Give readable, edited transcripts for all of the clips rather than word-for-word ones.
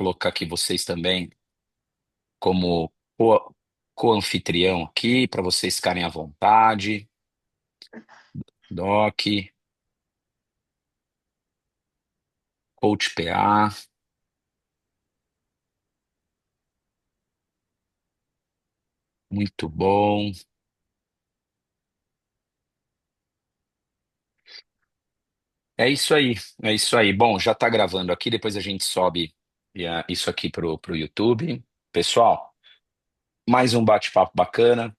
colocar aqui vocês também como co- co-anfitrião aqui, para vocês ficarem à vontade. Doc, Coach PA, muito bom. É isso aí, é isso aí. Bom, já está gravando aqui, depois a gente sobe isso aqui pro YouTube. Pessoal, mais um bate-papo bacana.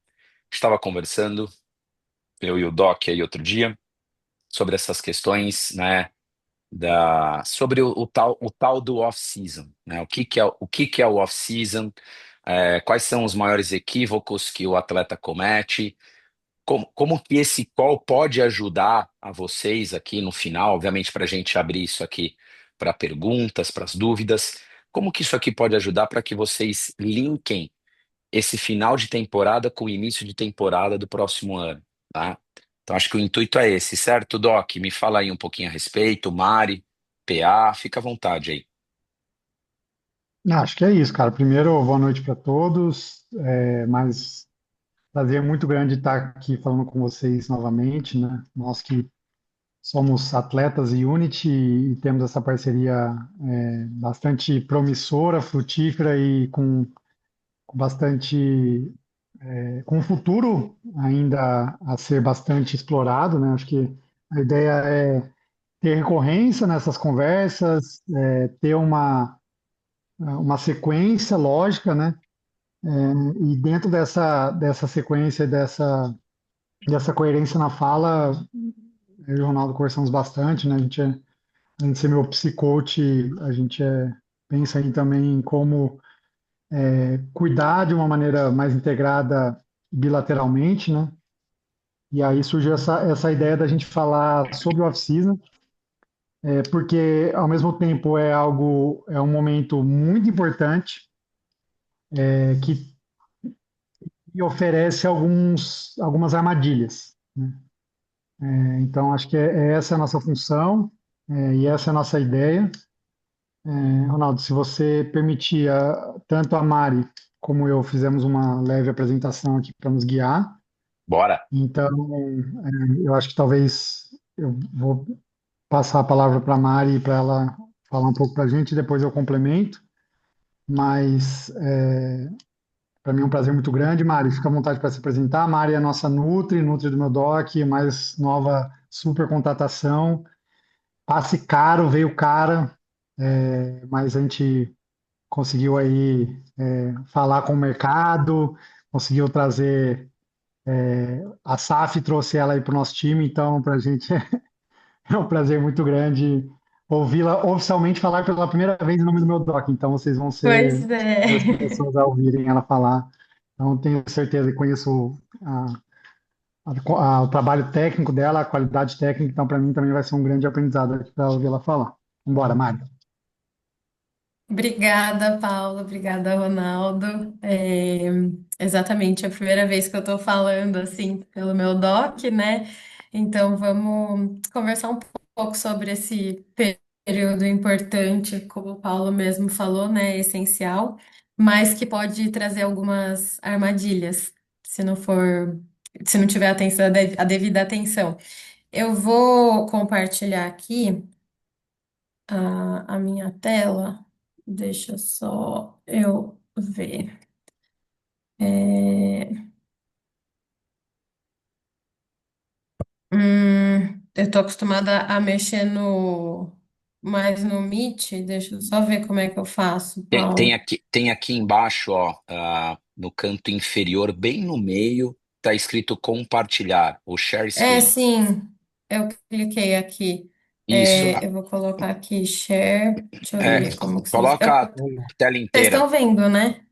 Estava conversando, eu e o Doc aí outro dia, sobre essas questões, né, sobre o tal do off-season, né? O que que é o off-season, quais são os maiores equívocos que o atleta comete, como que esse call pode ajudar a vocês aqui no final, obviamente para a gente abrir isso aqui para perguntas, para as dúvidas, como que isso aqui pode ajudar para que vocês linkem esse final de temporada com o início de temporada do próximo ano, tá? Então acho que o intuito é esse, certo, Doc? Me fala aí um pouquinho a respeito, Mari, PA, fica à vontade aí. Acho que é isso, cara. Primeiro, boa noite para todos. Mas prazer muito grande estar aqui falando com vocês novamente, né? Nós que somos atletas e Unity e temos essa parceria bastante promissora, frutífera e com bastante com um futuro ainda a ser bastante explorado, né? Acho que a ideia é ter recorrência nessas conversas, ter uma sequência lógica, né? E dentro dessa sequência, dessa coerência na fala, eu e o Ronaldo conversamos bastante, né? Além de ser meu psicoach, a gente pensa aí também em como cuidar de uma maneira mais integrada bilateralmente, né? E aí surgiu essa ideia da gente falar sobre o off-season, porque ao mesmo tempo é um momento muito importante, que oferece algumas armadilhas, né? Então, acho que essa é a nossa função, e essa é a nossa ideia. Ronaldo, se você permitir, tanto a Mari como eu fizemos uma leve apresentação aqui para nos guiar. Bora. Então, eu acho que talvez eu vou passar a palavra para a Mari para ela falar um pouco para a gente, depois eu complemento. Mas para mim é um prazer muito grande. Mari, fica à vontade para se apresentar. A Mari é a nossa Nutri do meu doc, mais nova super contratação. Passe caro, veio cara, mas a gente conseguiu aí falar com o mercado, conseguiu trazer, a SAF trouxe ela aí para o nosso time, então para a gente é um prazer muito grande ouvi-la oficialmente falar pela primeira vez em nome do meu doc, então vocês vão ser Pois as primeiras é. pessoas a ouvirem ela falar, então tenho certeza e conheço o trabalho técnico dela, a qualidade técnica, então para mim também vai ser um grande aprendizado aqui para ouvir ela falar. Vambora, Mário. Obrigada, Paula. Obrigada, Ronaldo. Exatamente a primeira vez que eu estou falando assim pelo meu doc, né? Então vamos conversar um pouco sobre esse período importante, como o Paulo mesmo falou, né? Essencial, mas que pode trazer algumas armadilhas, se não for, se não tiver atenção, a devida atenção. Eu vou compartilhar aqui a minha tela. Deixa só eu ver. É, eu tô acostumada a mexer mais no Meet. Deixa eu só ver como é que eu faço, Tem Paulo. aqui embaixo, ó, no canto inferior, bem no meio, tá escrito compartilhar, o share screen. Sim, eu cliquei aqui. Isso, Eu vou colocar aqui share. Deixa eu é, ver como que vocês. coloca a tela Vocês inteira. estão vendo, né?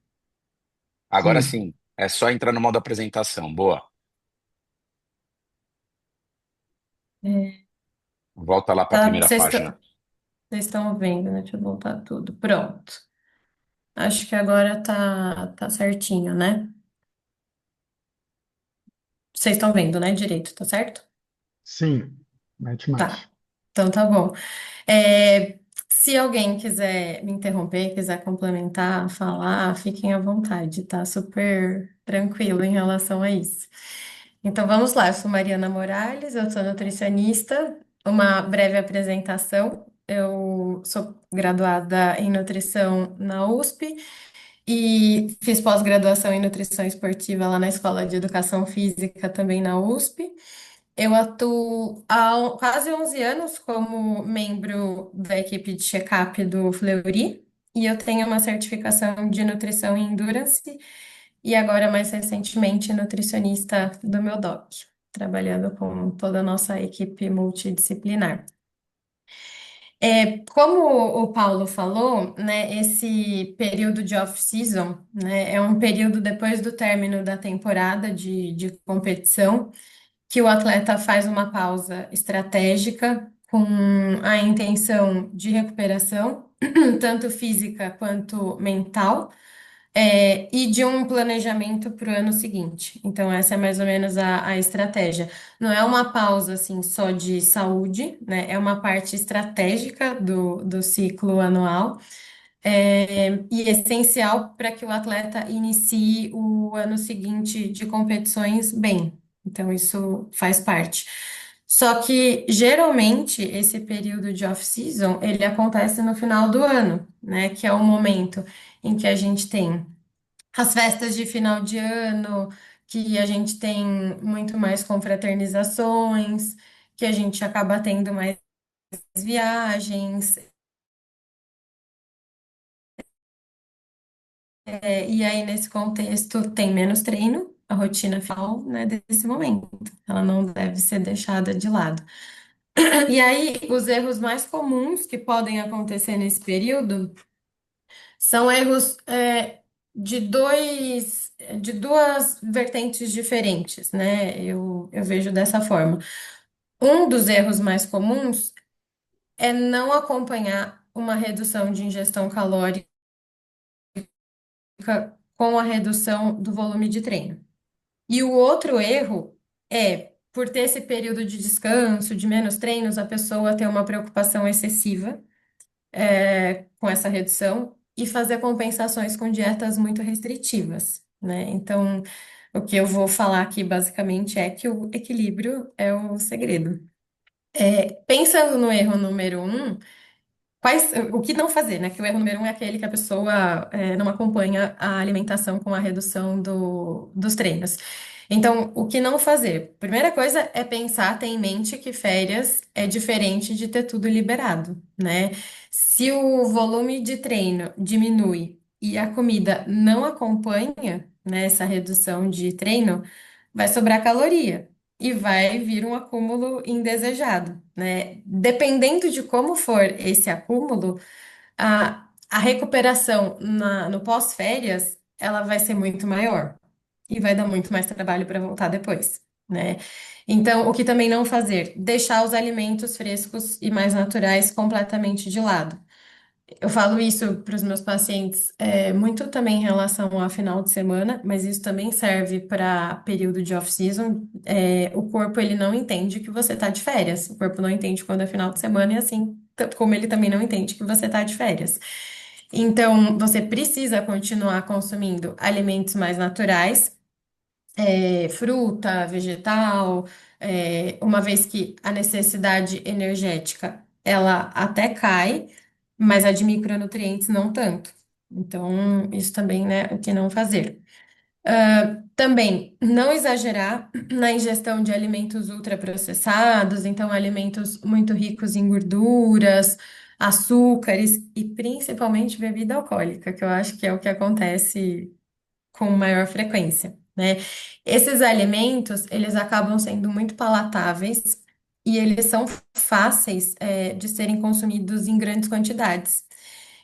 Agora Sim. sim, é só entrar no modo apresentação. Boa. É, Volta lá para a primeira vocês página. estão vendo, né? Deixa eu voltar tudo. Pronto. Acho que agora tá certinho, né? Vocês estão vendo, né? Direito, tá certo? Sim, mete Tá. marcha. Então tá bom. É, Se alguém quiser me interromper, quiser complementar, falar, fiquem à vontade, tá? Super tranquilo em relação a isso. Então vamos lá, eu sou Mariana Morales, eu sou nutricionista. Uma breve apresentação. Eu sou graduada em nutrição na USP e fiz pós-graduação em nutrição esportiva lá na Escola de Educação Física, também na USP. Eu atuo há quase 11 anos como membro da equipe de check-up do Fleury e eu tenho uma certificação de nutrição e endurance e agora, mais recentemente, nutricionista do meu doc, trabalhando com toda a nossa equipe multidisciplinar. Como o Paulo falou, né, esse período de off-season, né, é um período depois do término da temporada de competição que o atleta faz uma pausa estratégica com a intenção de recuperação, tanto física quanto mental, e de um planejamento para o ano seguinte. Então, essa é mais ou menos a estratégia. Não é uma pausa assim só de saúde, né? É uma parte estratégica do ciclo anual e essencial para que o atleta inicie o ano seguinte de competições bem. Então, isso faz parte. Só que, geralmente, esse período de off-season, ele acontece no final do ano, né? Que é o momento em que a gente tem as festas de final de ano, que a gente tem muito mais confraternizações, que a gente acaba tendo mais viagens. E aí, nesse contexto, tem menos treino, a rotina final, né, desse momento. Ela não deve ser deixada de lado. E aí, os erros mais comuns que podem acontecer nesse período são erros, de duas vertentes diferentes, né? Eu vejo dessa forma. Um dos erros mais comuns é não acompanhar uma redução de ingestão calórica com a redução do volume de treino. E o outro erro é, por ter esse período de descanso, de menos treinos, a pessoa ter uma preocupação excessiva, com essa redução e fazer compensações com dietas muito restritivas, né? Então, o que eu vou falar aqui basicamente é que o equilíbrio é o segredo. Pensando no erro número um, o que não fazer, né? Que o erro número um é aquele que a pessoa não acompanha a alimentação com a redução dos treinos. Então, o que não fazer? Primeira coisa é pensar, ter em mente que férias é diferente de ter tudo liberado, né? Se o volume de treino diminui e a comida não acompanha, né, essa redução de treino, vai sobrar caloria e vai vir um acúmulo indesejado, né? Dependendo de como for esse acúmulo, a recuperação no pós-férias, ela vai ser muito maior e vai dar muito mais trabalho para voltar depois, né? Então, o que também não fazer? Deixar os alimentos frescos e mais naturais completamente de lado. Eu falo isso para os meus pacientes, muito também em relação a final de semana, mas isso também serve para período de off-season. O corpo ele não entende que você está de férias. O corpo não entende quando é final de semana e assim como ele também não entende que você está de férias. Então, você precisa continuar consumindo alimentos mais naturais, fruta, vegetal, uma vez que a necessidade energética ela até cai, mas a de micronutrientes não tanto. Então, isso também, né, o que não fazer. Também não exagerar na ingestão de alimentos ultraprocessados, então alimentos muito ricos em gorduras, açúcares e principalmente bebida alcoólica, que eu acho que é o que acontece com maior frequência, né? Esses alimentos, eles acabam sendo muito palatáveis e eles são fáceis, de serem consumidos em grandes quantidades.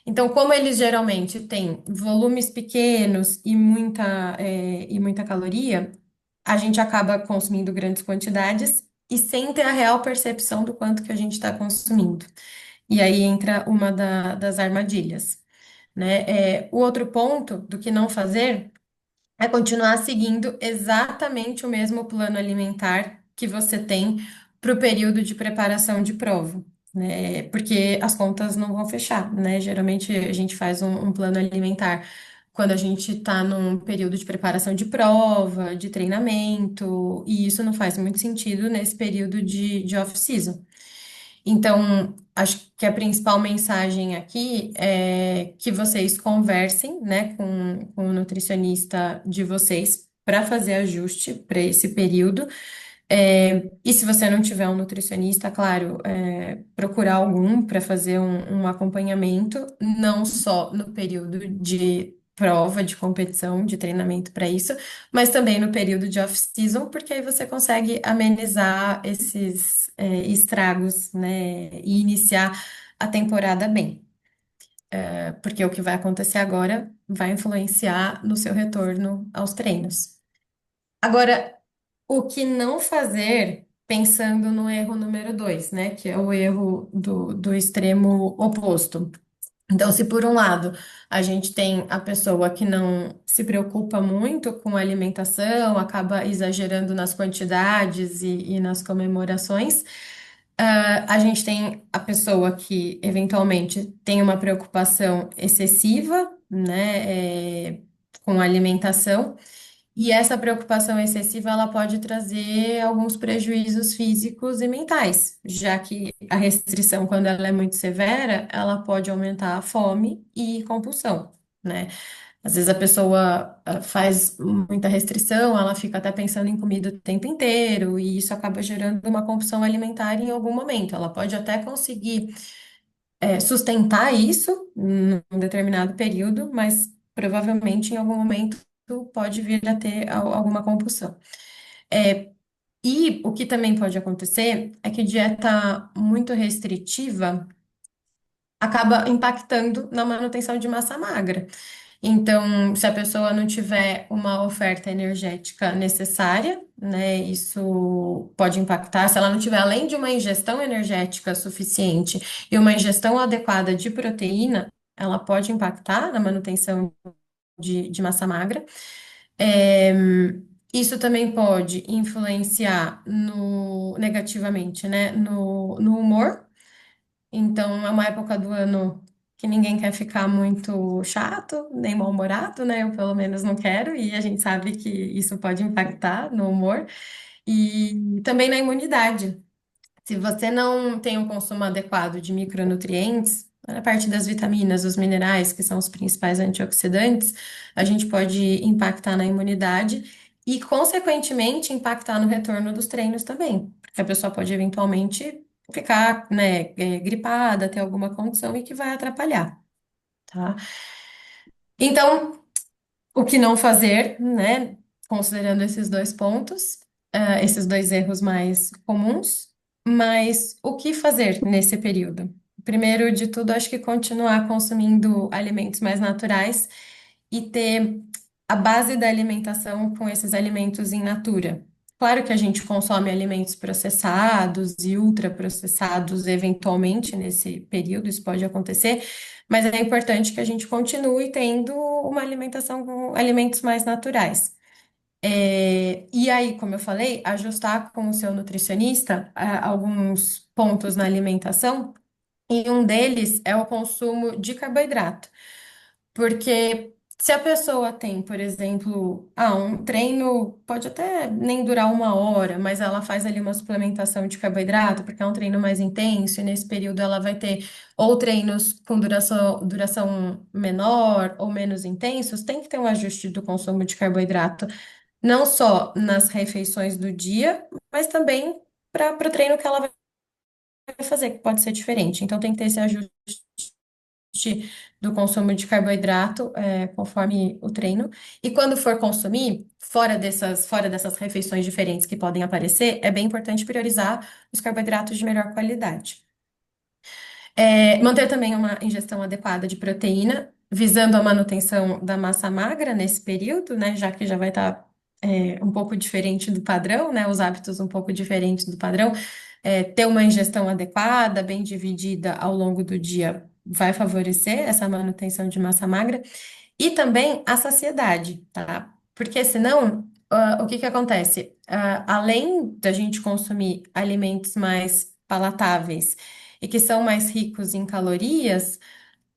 Então, como eles geralmente têm volumes pequenos e muita caloria, a gente acaba consumindo grandes quantidades e sem ter a real percepção do quanto que a gente está consumindo. E aí entra uma das armadilhas, né? O outro ponto do que não fazer é continuar seguindo exatamente o mesmo plano alimentar que você tem para o período de preparação de prova. né? Porque as contas não vão fechar, né? Geralmente a gente faz um plano alimentar quando a gente está num período de preparação de prova, de treinamento, e isso não faz muito sentido nesse período de off-season. Então, acho que a principal mensagem aqui é que vocês conversem, né, com o nutricionista de vocês para fazer ajuste para esse período. E se você não tiver um nutricionista, claro, procurar algum para fazer um acompanhamento, não só no período de prova, de competição, de treinamento para isso, mas também no período de off-season, porque aí você consegue amenizar esses, estragos, né, e iniciar a temporada bem. Porque o que vai acontecer agora vai influenciar no seu retorno aos treinos. Agora, o que não fazer pensando no erro número 2, né? Que é o erro do extremo oposto. Então, se por um lado a gente tem a pessoa que não se preocupa muito com a alimentação, acaba exagerando nas quantidades e nas comemorações, a gente tem a pessoa que eventualmente tem uma preocupação excessiva, né, com a alimentação. E essa preocupação excessiva, ela pode trazer alguns prejuízos físicos e mentais, já que a restrição, quando ela é muito severa, ela pode aumentar a fome e compulsão, né? Às vezes a pessoa faz muita restrição, ela fica até pensando em comida o tempo inteiro, e isso acaba gerando uma compulsão alimentar em algum momento. Ela pode até conseguir sustentar isso num determinado período, mas provavelmente em algum momento pode vir a ter alguma compulsão. E o que também pode acontecer é que dieta muito restritiva acaba impactando na manutenção de massa magra. Então, se a pessoa não tiver uma oferta energética necessária, né, isso pode impactar. Se ela não tiver, além de uma ingestão energética suficiente e uma ingestão adequada de proteína, ela pode impactar na manutenção de massa magra. É, isso também pode influenciar negativamente, né, no humor. Então, é uma época do ano que ninguém quer ficar muito chato, nem mal-humorado, né? Eu, pelo menos, não quero, e a gente sabe que isso pode impactar no humor e também na imunidade. Se você não tem um consumo adequado de micronutrientes, a parte das vitaminas, os minerais, que são os principais antioxidantes, a gente pode impactar na imunidade e, consequentemente, impactar no retorno dos treinos também, porque a pessoa pode eventualmente ficar, né, gripada, ter alguma condição e que vai atrapalhar, tá? Então, o que não fazer, né? Considerando esses dois pontos, esses dois erros mais comuns, mas o que fazer nesse período? Primeiro de tudo, acho que continuar consumindo alimentos mais naturais e ter a base da alimentação com esses alimentos in natura. Claro que a gente consome alimentos processados e ultraprocessados eventualmente nesse período, isso pode acontecer, mas é importante que a gente continue tendo uma alimentação com alimentos mais naturais. E aí, como eu falei, ajustar com o seu nutricionista, alguns pontos na alimentação, e um deles é o consumo de carboidrato. Porque se a pessoa tem, por exemplo, um treino pode até nem durar uma hora, mas ela faz ali uma suplementação de carboidrato, porque é um treino mais intenso, e nesse período ela vai ter ou treinos com duração menor ou menos intensos, tem que ter um ajuste do consumo de carboidrato, não só nas refeições do dia, mas também para o treino que ela vai fazer, que pode ser diferente. Então tem que ter esse ajuste do consumo de carboidrato, conforme o treino. E quando for consumir, fora dessas refeições diferentes que podem aparecer, é bem importante priorizar os carboidratos de melhor qualidade. Manter também uma ingestão adequada de proteína, visando a manutenção da massa magra nesse período, né? Já que já vai estar um pouco diferente do padrão, né? Os hábitos um pouco diferentes do padrão. Ter uma ingestão adequada, bem dividida ao longo do dia, vai favorecer essa manutenção de massa magra. E também a saciedade, tá? Porque senão, o que que acontece? Além da gente consumir alimentos mais palatáveis, e que são mais ricos em calorias,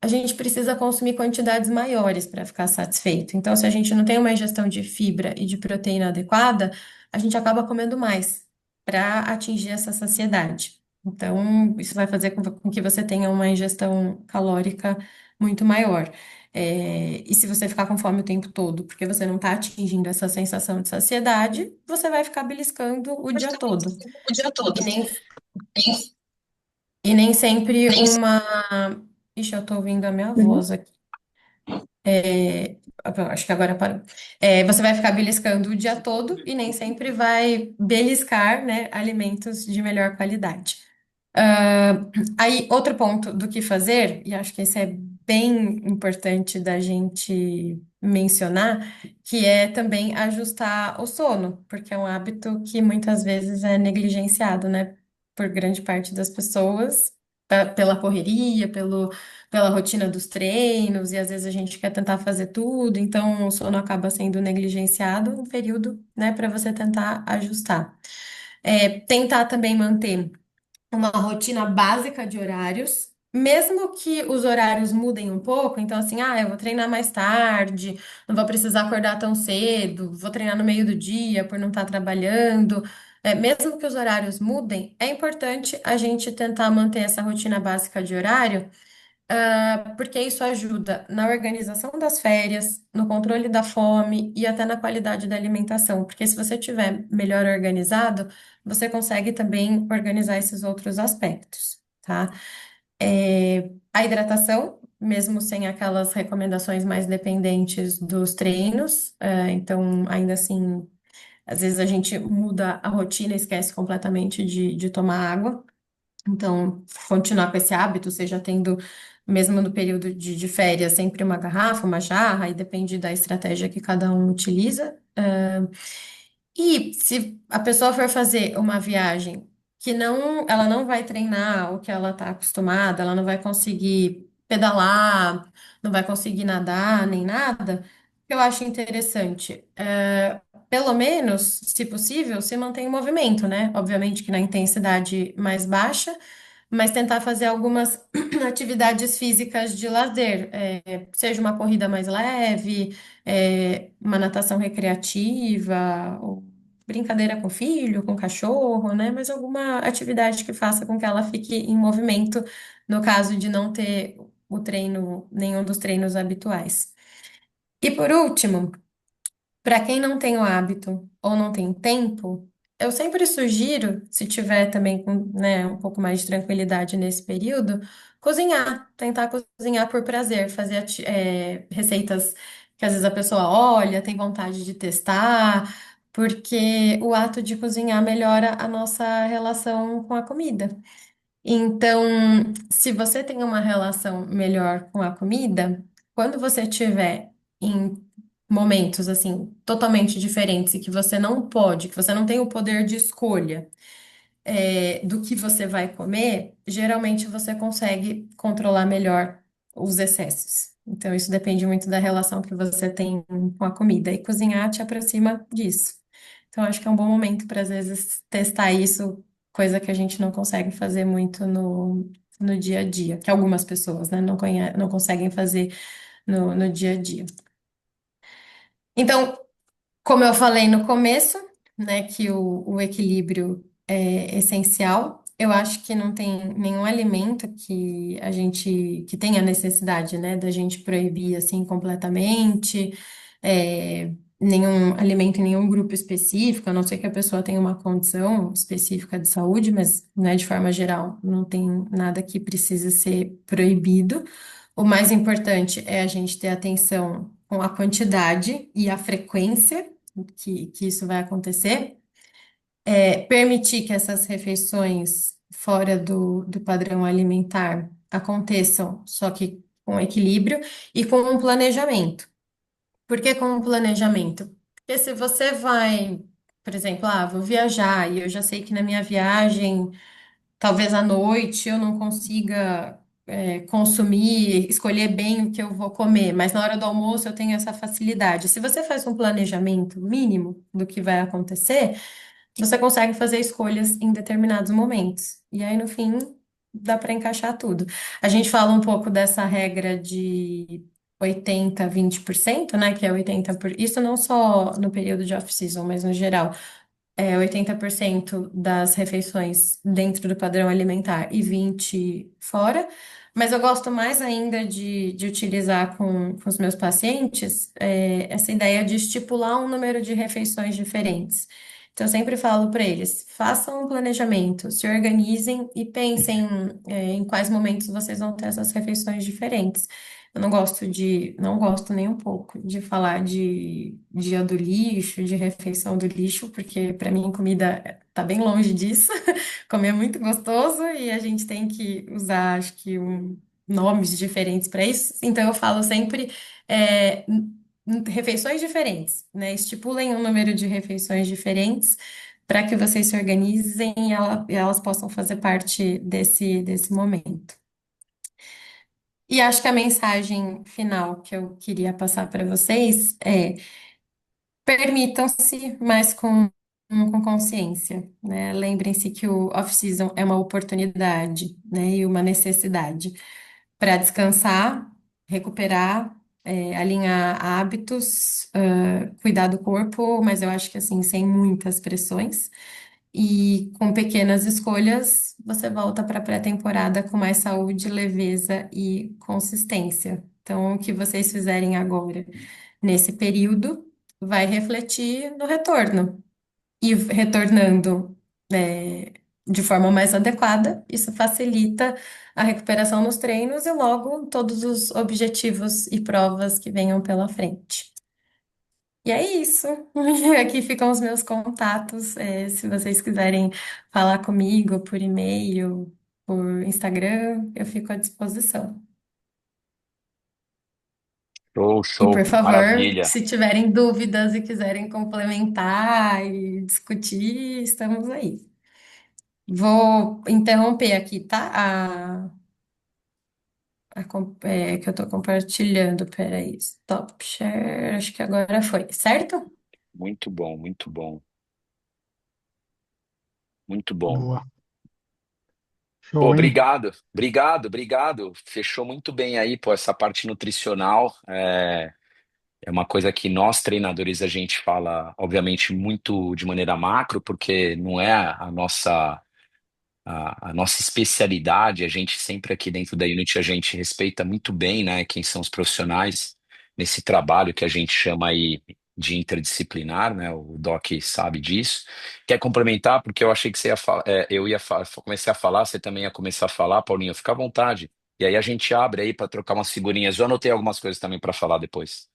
a gente precisa consumir quantidades maiores para ficar satisfeito. Então, se a gente não tem uma ingestão de fibra e de proteína adequada, a gente acaba comendo mais para atingir essa saciedade. Então, isso vai fazer com que você tenha uma ingestão calórica muito maior. E se você ficar com fome o tempo todo, porque você não está atingindo essa sensação de saciedade, você vai ficar beliscando o dia todo. O dia todo. E nem, e nem sempre uma. Ixi, eu tô ouvindo a minha voz aqui. Acho que agora parou. Você vai ficar beliscando o dia todo e nem sempre vai beliscar, né, alimentos de melhor qualidade. Ah, Aí, outro ponto do que fazer, e acho que esse é bem importante da gente mencionar, que é também ajustar o sono, porque é um hábito que muitas vezes é negligenciado, né, por grande parte das pessoas, pela correria, pela rotina dos treinos, e às vezes a gente quer tentar fazer tudo, então o sono acaba sendo negligenciado um período, né, para você tentar ajustar. Tentar também manter uma rotina básica de horários, mesmo que os horários mudem um pouco, então assim, eu vou treinar mais tarde, não vou precisar acordar tão cedo, vou treinar no meio do dia por não estar trabalhando. Mesmo que os horários mudem, é importante a gente tentar manter essa rotina básica de horário, porque isso ajuda na organização das férias, no controle da fome e até na qualidade da alimentação. Porque se você tiver melhor organizado, você consegue também organizar esses outros aspectos, tá? A hidratação, mesmo sem aquelas recomendações mais dependentes dos treinos, então, ainda assim, às vezes a gente muda a rotina e esquece completamente de tomar água. Então, continuar com esse hábito, seja tendo, mesmo no período de férias, sempre uma garrafa, uma jarra, e depende da estratégia que cada um utiliza. E se a pessoa for fazer uma viagem que ela não vai treinar o que ela está acostumada, ela não vai conseguir pedalar, não vai conseguir nadar, nem nada, eu acho interessante. Pelo menos, se possível, se mantém em movimento, né? Obviamente que na intensidade mais baixa, mas tentar fazer algumas atividades físicas de lazer, seja uma corrida mais leve, uma natação recreativa, ou brincadeira com o filho, com o cachorro, né? Mas alguma atividade que faça com que ela fique em movimento, no caso de não ter o treino, nenhum dos treinos habituais. E por último, para quem não tem o hábito ou não tem tempo, eu sempre sugiro, se tiver também com, né, um pouco mais de tranquilidade nesse período, cozinhar, tentar cozinhar por prazer, fazer receitas que às vezes a pessoa olha, tem vontade de testar, porque o ato de cozinhar melhora a nossa relação com a comida. Então, se você tem uma relação melhor com a comida, quando você estiver em momentos assim totalmente diferentes e que você não pode, que você não tem o poder de escolha do que você vai comer, geralmente você consegue controlar melhor os excessos. Então, isso depende muito da relação que você tem com a comida. E cozinhar te aproxima disso. Então, acho que é um bom momento para, às vezes, testar isso, coisa que a gente não consegue fazer muito no dia a dia, que algumas pessoas, né, não conseguem fazer no dia a dia. Então, como eu falei no começo, né, que o equilíbrio é essencial, eu acho que não tem nenhum alimento que tenha necessidade, né, da gente proibir assim completamente, nenhum alimento em nenhum grupo específico, a não ser que a pessoa tenha uma condição específica de saúde, mas, né, de forma geral, não tem nada que precise ser proibido. O mais importante é a gente ter atenção com a quantidade e a frequência que isso vai acontecer, permitir que essas refeições fora do padrão alimentar aconteçam, só que com equilíbrio e com um planejamento. Por que com um planejamento? Porque se você vai, por exemplo, vou viajar e eu já sei que na minha viagem talvez à noite eu não consiga consumir, escolher bem o que eu vou comer, mas na hora do almoço eu tenho essa facilidade. Se você faz um planejamento mínimo do que vai acontecer, você consegue fazer escolhas em determinados momentos. E aí, no fim, dá para encaixar tudo. A gente fala um pouco dessa regra de 80-20%, né? Que é 80%. Isso não só no período de off-season, mas no geral. 80% das refeições dentro do padrão alimentar e 20% fora. Mas eu gosto mais ainda de utilizar com os meus pacientes essa ideia de estipular um número de refeições diferentes. Então, eu sempre falo para eles: façam um planejamento, se organizem e pensem em quais momentos vocês vão ter essas refeições diferentes. Eu não gosto nem um pouco de falar de dia do lixo, de refeição do lixo, porque para mim comida tá bem longe disso. Comer é muito gostoso e a gente tem que usar, acho que, nomes diferentes para isso. Então eu falo sempre refeições diferentes, né? Estipulem um número de refeições diferentes para que vocês se organizem e elas possam fazer parte desse momento. E acho que a mensagem final que eu queria passar para vocês é: permitam-se, mas com consciência, né? Lembrem-se que o off-season é uma oportunidade, né? E uma necessidade para descansar, recuperar, alinhar hábitos, cuidar do corpo, mas eu acho que assim, sem muitas pressões. E com pequenas escolhas, você volta para a pré-temporada com mais saúde, leveza e consistência. Então, o que vocês fizerem agora, nesse período, vai refletir no retorno. E retornando, de forma mais adequada, isso facilita a recuperação nos treinos e logo todos os objetivos e provas que venham pela frente. E é isso. Aqui ficam os meus contatos. Se vocês quiserem falar comigo por e-mail, por Instagram, eu fico à disposição. Show, E por show, favor, maravilha. se tiverem dúvidas e quiserem complementar e discutir, estamos aí. Vou interromper aqui, tá? Que eu estou compartilhando. Peraí. Stop share. Acho que agora foi, certo? Muito bom, muito bom, muito bom. Boa. Pô, Show, hein? obrigado, obrigado, obrigado. Fechou muito bem aí, pô, essa parte nutricional. É uma coisa que nós, treinadores, a gente fala, obviamente, muito de maneira macro, porque não é a nossa especialidade. A gente sempre aqui dentro da Unity, a gente respeita muito bem, né, quem são os profissionais nesse trabalho que a gente chama aí de interdisciplinar, né? O Doc sabe disso. Quer complementar? Porque eu achei que você ia falar, eu ia comecei a falar, você também ia começar a falar, Paulinho, fica à vontade. E aí a gente abre aí para trocar umas figurinhas. Eu anotei algumas coisas também para falar depois.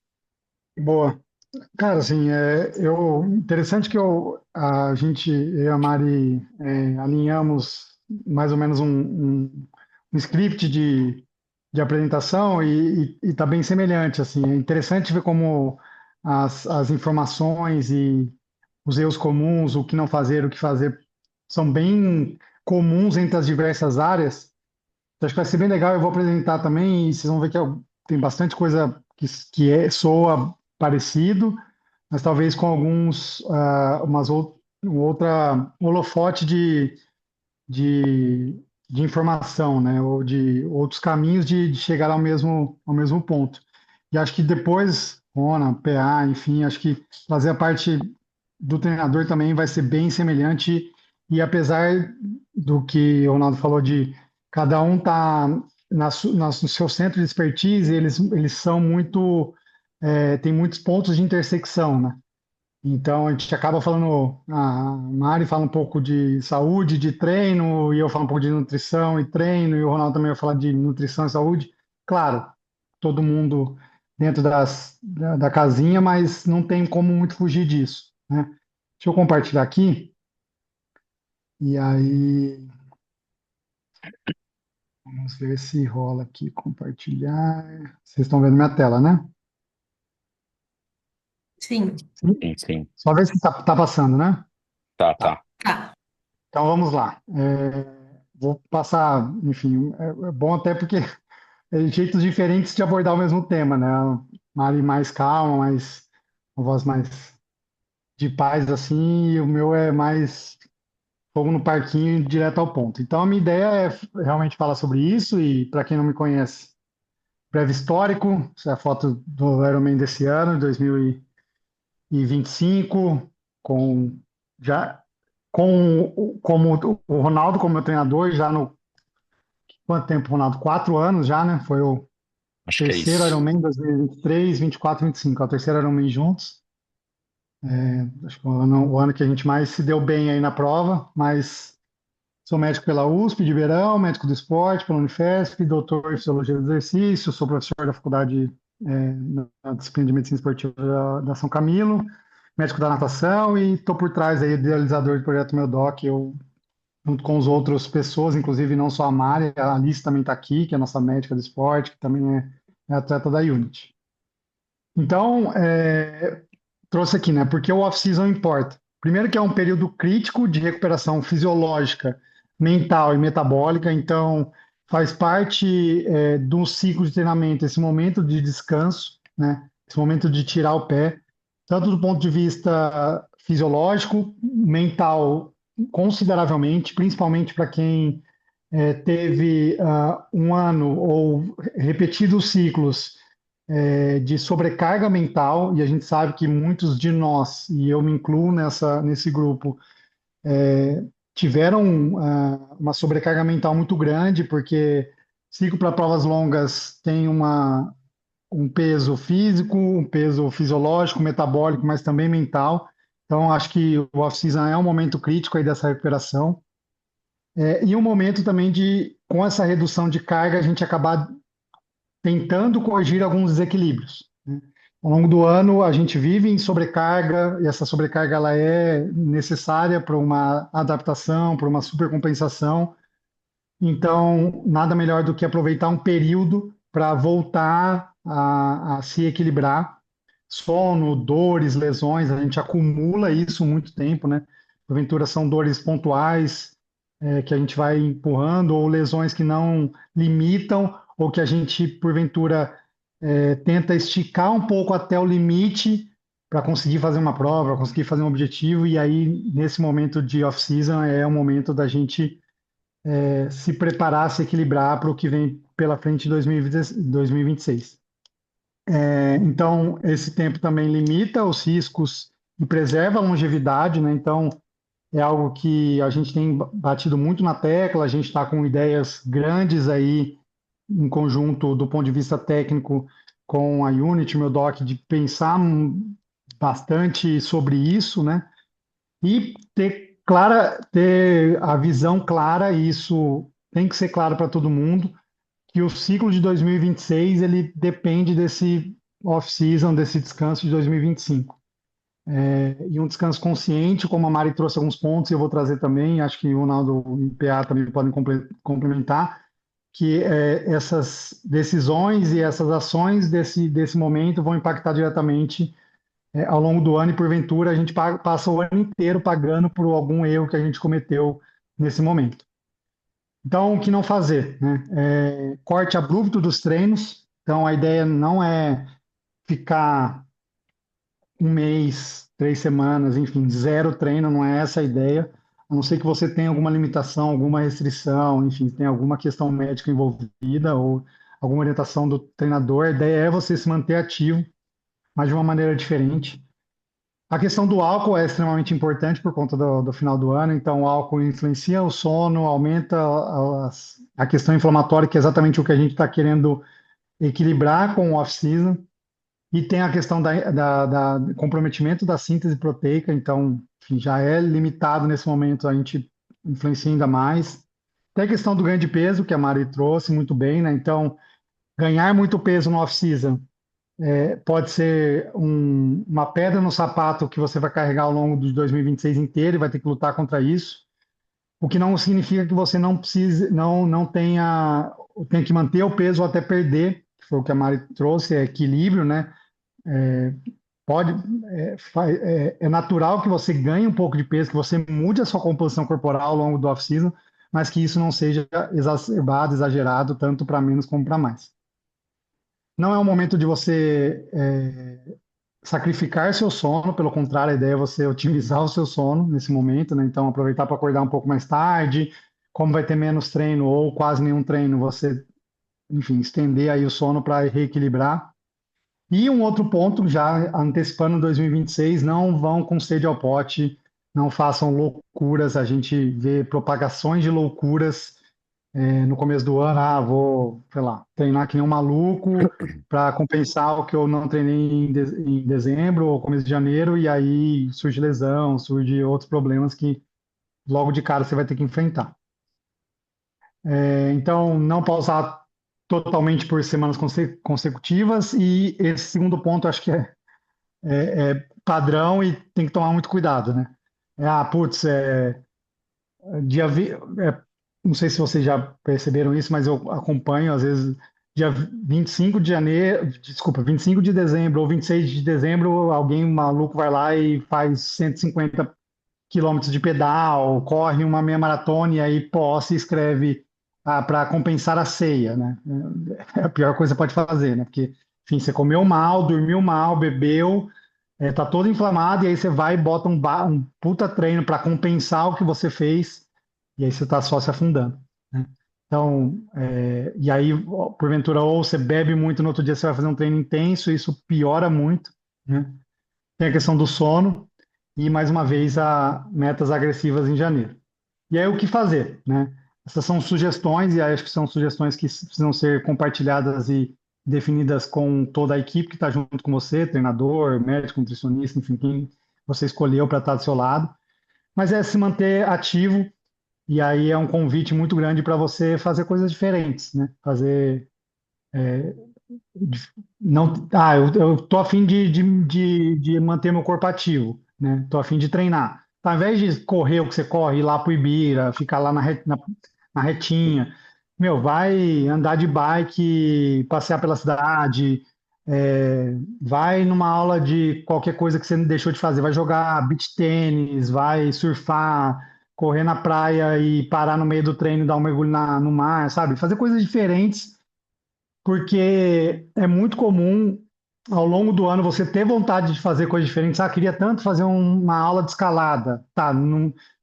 Boa. Cara, assim, interessante que eu e a Mari alinhamos mais ou menos um script de apresentação e tá bem semelhante, assim. É interessante ver como as informações e os erros comuns, o que não fazer, o que fazer, são bem comuns entre as diversas áreas. Então, acho que vai ser bem legal. Eu vou apresentar também e vocês vão ver que tem bastante coisa que soa parecido, mas talvez com um outra holofote de, de informação, né? Ou de outros caminhos de chegar ao mesmo ponto. E acho que depois, Rona, PA, enfim, acho que fazer a parte do treinador também vai ser bem semelhante. E apesar do que o Ronaldo falou de cada um tá no seu centro de expertise, eles são muito, tem muitos pontos de intersecção, né? Então a gente acaba falando, a Mari fala um pouco de saúde, de treino, e eu falo um pouco de nutrição e treino, e o Ronaldo também vai falar de nutrição e saúde. Claro, todo mundo dentro da casinha, mas não tem como muito fugir disso, né? Deixa eu compartilhar aqui, e aí vamos ver se rola aqui compartilhar. Vocês estão vendo minha tela, né? Sim. Sim? Sim, sim. Só ver se tá passando, né? Tá, Tá. tá. Tá. Então vamos lá. Vou passar, enfim, é bom até porque jeitos diferentes de abordar o mesmo tema, né? A Mari mais calma, uma voz mais de paz assim, e o meu é mais fogo no parquinho e direto ao ponto. Então, a minha ideia é realmente falar sobre isso e, para quem não me conhece, breve histórico, essa é a foto do Ironman desse ano, 2025, com já como o Ronaldo como meu treinador, já no quanto tempo, Ronaldo? 4 anos já, né? Foi o Acho que é terceiro isso. Ironman 2023, 24, 25, é o terceiro Ironman juntos. Acho que é o ano que a gente mais se deu bem aí na prova, mas sou médico pela USP de Ribeirão, médico do esporte pela Unifesp, doutor em fisiologia do exercício, sou professor da faculdade na disciplina de medicina esportiva da São Camilo, médico da natação e estou por trás aí, idealizador do projeto Meu Doc, eu junto com as outras pessoas, inclusive não só a Mari, a Alice também está aqui, que é a nossa médica do esporte, que também é atleta da Unity. Então, trouxe aqui, né? Porque o off-season importa. Primeiro que é um período crítico de recuperação fisiológica, mental e metabólica, então faz parte do ciclo de treinamento, esse momento de descanso, né? Esse momento de tirar o pé, tanto do ponto de vista fisiológico, mental, consideravelmente, principalmente para quem teve um ano ou repetidos ciclos de sobrecarga mental, e a gente sabe que muitos de nós, e eu me incluo nesse grupo, tiveram uma sobrecarga mental muito grande, porque ciclo para provas longas tem um peso físico, um peso fisiológico, metabólico, mas também mental. Então, acho que o off-season é um momento crítico aí dessa recuperação. E um momento também com essa redução de carga, a gente acabar tentando corrigir alguns desequilíbrios, né? Ao longo do ano, a gente vive em sobrecarga, e essa sobrecarga ela é necessária para uma adaptação, para uma supercompensação. Então, nada melhor do que aproveitar um período para voltar a se equilibrar. Sono, dores, lesões, a gente acumula isso muito tempo, né? Porventura são dores pontuais, que a gente vai empurrando, ou lesões que não limitam, ou que a gente, porventura, tenta esticar um pouco até o limite para conseguir fazer uma prova, para conseguir fazer um objetivo, e aí, nesse momento de off-season, é o momento da gente se preparar, se equilibrar para o que vem pela frente em 2026. Então, esse tempo também limita os riscos e preserva a longevidade, né? Então, é algo que a gente tem batido muito na tecla, a gente está com ideias grandes aí em conjunto do ponto de vista técnico com a Unity, meu doc, de pensar bastante sobre isso, né? E ter a visão clara, e isso tem que ser claro para todo mundo, que o ciclo de 2026 ele depende desse off-season, desse descanso de 2025. E um descanso consciente, como a Mari trouxe alguns pontos, e eu vou trazer também, acho que o Ronaldo e o PA também podem complementar, que essas decisões e essas ações desse momento vão impactar diretamente ao longo do ano, e porventura a gente passa o ano inteiro pagando por algum erro que a gente cometeu nesse momento. Então, o que não fazer, né? Corte abrupto dos treinos. Então, a ideia não é ficar um mês, 3 semanas, enfim, zero treino, não é essa a ideia. A não ser que você tenha alguma limitação, alguma restrição, enfim, tem alguma questão médica envolvida ou alguma orientação do treinador. A ideia é você se manter ativo, mas de uma maneira diferente. A questão do álcool é extremamente importante por conta do final do ano, então o álcool influencia o sono, aumenta a questão inflamatória, que é exatamente o que a gente está querendo equilibrar com o off-season, e tem a questão da comprometimento da síntese proteica, então, enfim, já é limitado nesse momento, a gente influencia ainda mais. Tem a questão do ganho de peso, que a Mari trouxe muito bem, né? Então, ganhar muito peso no off-season pode ser uma pedra no sapato que você vai carregar ao longo de 2026 inteiro e vai ter que lutar contra isso. O que não significa que você não precise, não tenha que manter o peso ou até perder, que foi o que a Mari trouxe, é equilíbrio, né? Pode, é natural que você ganhe um pouco de peso, que você mude a sua composição corporal ao longo do off-season, mas que isso não seja exacerbado, exagerado, tanto para menos como para mais. Não é o momento de você sacrificar seu sono, pelo contrário, a ideia é você otimizar o seu sono nesse momento, né? Então, aproveitar para acordar um pouco mais tarde, como vai ter menos treino ou quase nenhum treino, você, enfim, estender aí o sono para reequilibrar. E um outro ponto, já antecipando 2026, não vão com sede ao pote, não façam loucuras, a gente vê propagações de loucuras no começo do ano, vou, sei lá, treinar que nem um maluco para compensar o que eu não treinei em dezembro ou começo de janeiro, e aí surge lesão, surge outros problemas que logo de cara você vai ter que enfrentar. Então, não pausar totalmente por semanas consecutivas, e esse segundo ponto acho que é padrão e tem que tomar muito cuidado, né? Putz, dia, não sei se vocês já perceberam isso, mas eu acompanho, às vezes, dia 25 de janeiro, desculpa, 25 de dezembro ou 26 de dezembro, alguém maluco vai lá e faz 150 quilômetros de pedal, corre uma meia maratona e aí posta e escreve para compensar a ceia, né? É a pior coisa que pode fazer, né? Porque, enfim, você comeu mal, dormiu mal, bebeu, tá todo inflamado, e aí você vai e bota um puta treino para compensar o que você fez, e aí você está só se afundando, né? Então, e aí, porventura, ou você bebe muito, no outro dia você vai fazer um treino intenso, isso piora muito, né? Tem a questão do sono, e mais uma vez, metas agressivas em janeiro. E aí, o que fazer, né? Essas são sugestões, e aí acho que são sugestões que precisam ser compartilhadas e definidas com toda a equipe que está junto com você, treinador, médico, nutricionista, enfim, quem você escolheu para estar do seu lado. Mas é se manter ativo, e aí é um convite muito grande para você fazer coisas diferentes, né? Fazer. Não, eu tô a fim de manter meu corpo ativo, né? Tô a fim de treinar. Então, ao invés de correr o que você corre, ir lá pro Ibira, ficar lá na retinha, meu, vai andar de bike, passear pela cidade, vai numa aula de qualquer coisa que você deixou de fazer, vai jogar beach tênis, vai surfar, correr na praia e parar no meio do treino e dar um mergulho no mar, sabe? Fazer coisas diferentes porque é muito comum ao longo do ano você ter vontade de fazer coisas diferentes. Queria tanto fazer uma aula de escalada. Tá,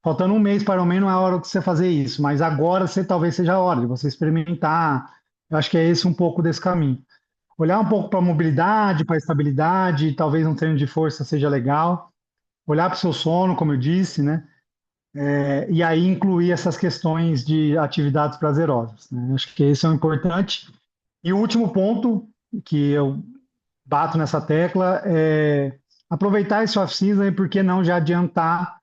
faltando um mês para o menos não é a hora de você fazer isso, mas agora talvez seja a hora de você experimentar. Eu acho que é esse um pouco desse caminho. Olhar um pouco para a mobilidade, para a estabilidade, talvez um treino de força seja legal. Olhar para o seu sono, como eu disse, né? E aí incluir essas questões de atividades prazerosas, né? Acho que esse é o importante. E o último ponto que eu bato nessa tecla é aproveitar esse off-season e por que não já adiantar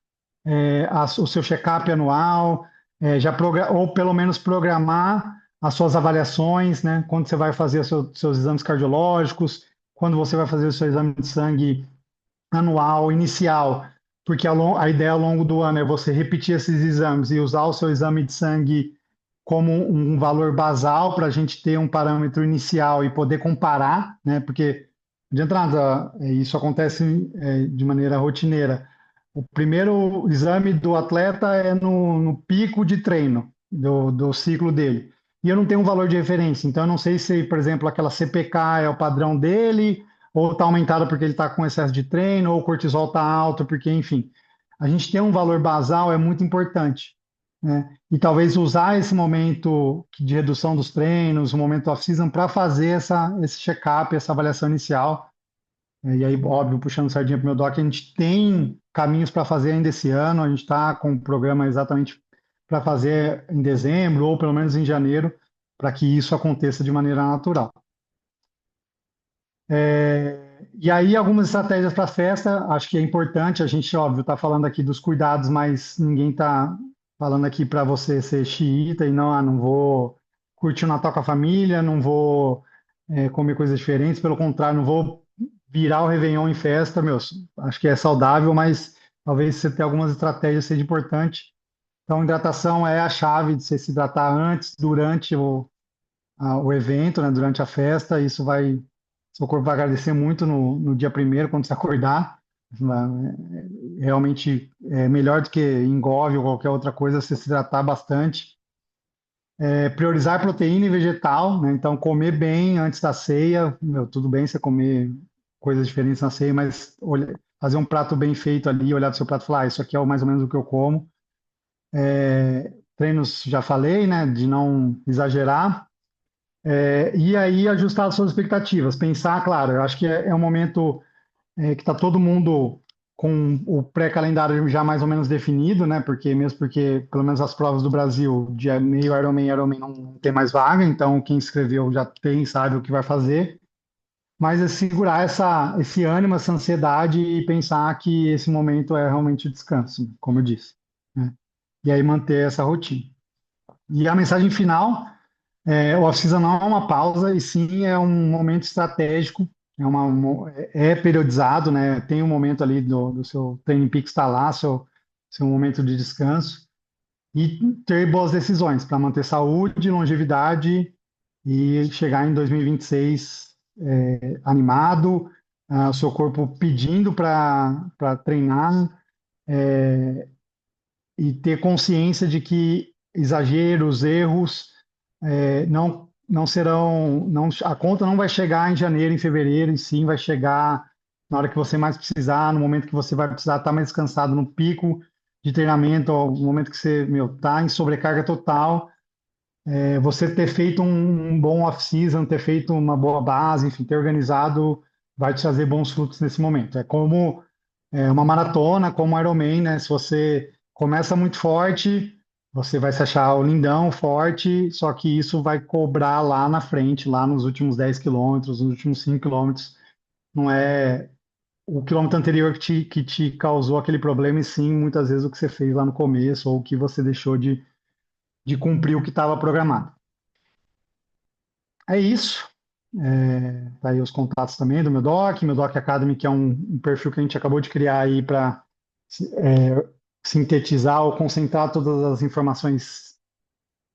o seu check-up anual, ou pelo menos programar as suas avaliações, né? Quando você vai fazer seus exames cardiológicos, quando você vai fazer o seu exame de sangue anual, inicial, porque a ideia ao longo do ano é você repetir esses exames e usar o seu exame de sangue como um valor basal para a gente ter um parâmetro inicial e poder comparar, né? Porque de entrada, isso acontece de maneira rotineira. O primeiro exame do atleta é no pico de treino do ciclo dele. E eu não tenho um valor de referência, então eu não sei se, por exemplo, aquela CPK é o padrão dele, ou está aumentada porque ele está com excesso de treino, ou o cortisol está alto, porque, enfim. A gente ter um valor basal é muito importante, né? E talvez usar esse momento de redução dos treinos, o momento off-season, para fazer esse check-up, essa avaliação inicial. E aí, óbvio, puxando sardinha para o meu doc, a gente tem caminhos para fazer ainda esse ano, a gente está com um programa exatamente para fazer em dezembro, ou pelo menos em janeiro, para que isso aconteça de maneira natural. E aí, algumas estratégias para a festa, acho que é importante, a gente, óbvio, está falando aqui dos cuidados, mas ninguém está falando aqui para você ser xiita e não vou curtir o Natal com a família, não vou comer coisas diferentes, pelo contrário, não vou virar o Réveillon em festa, acho que é saudável, mas talvez você tenha algumas estratégias seja importante. Então, hidratação é a chave de você se hidratar antes, durante o evento, né, durante a festa, seu corpo vai agradecer muito no dia primeiro, quando você acordar. Realmente é melhor do que engove ou qualquer outra coisa, você se hidratar bastante. Priorizar proteína e vegetal, né? Então comer bem antes da ceia, tudo bem você comer coisas diferentes na ceia, mas fazer um prato bem feito ali, olhar para o seu prato e falar, isso aqui é mais ou menos o que eu como. Treinos, já falei, né, de não exagerar. E aí ajustar as suas expectativas, pensar, claro, eu acho que é um momento que está todo mundo com o pré-calendário já mais ou menos definido, né? Porque pelo menos as provas do Brasil, de meio Ironman e Ironman não tem mais vaga, então quem escreveu já tem, sabe o que vai fazer. Mas é segurar esse ânimo, essa ansiedade e pensar que esse momento é realmente o descanso, como eu disse, né? E aí manter essa rotina. E a mensagem final o off-season não é uma pausa, e sim é um momento estratégico, é periodizado, né? Tem um momento ali do seu training peak estar lá, seu momento de descanso, e ter boas decisões para manter saúde, longevidade e chegar em 2026 animado, o seu corpo pedindo para treinar, e ter consciência de que exageros, erros não serão, não, a conta não vai chegar em janeiro, em fevereiro, e sim vai chegar na hora que você mais precisar, no momento que você vai precisar estar mais descansado, no pico de treinamento, ou no momento que você, tá em sobrecarga total, você ter feito um bom off-season, ter feito uma boa base, enfim, ter organizado, vai te trazer bons frutos nesse momento. É como uma maratona, como um Ironman, né? Se você começa muito forte, você vai se achar o lindão, forte, só que isso vai cobrar lá na frente, lá nos últimos 10 quilômetros, nos últimos 5 quilômetros. Não é o quilômetro anterior que te causou aquele problema, e sim, muitas vezes, o que você fez lá no começo ou o que você deixou de cumprir o que estava programado. É isso. Tá aí os contatos também do meu Doc Academy, que é um perfil que a gente acabou de criar aí para sintetizar ou concentrar todas as informações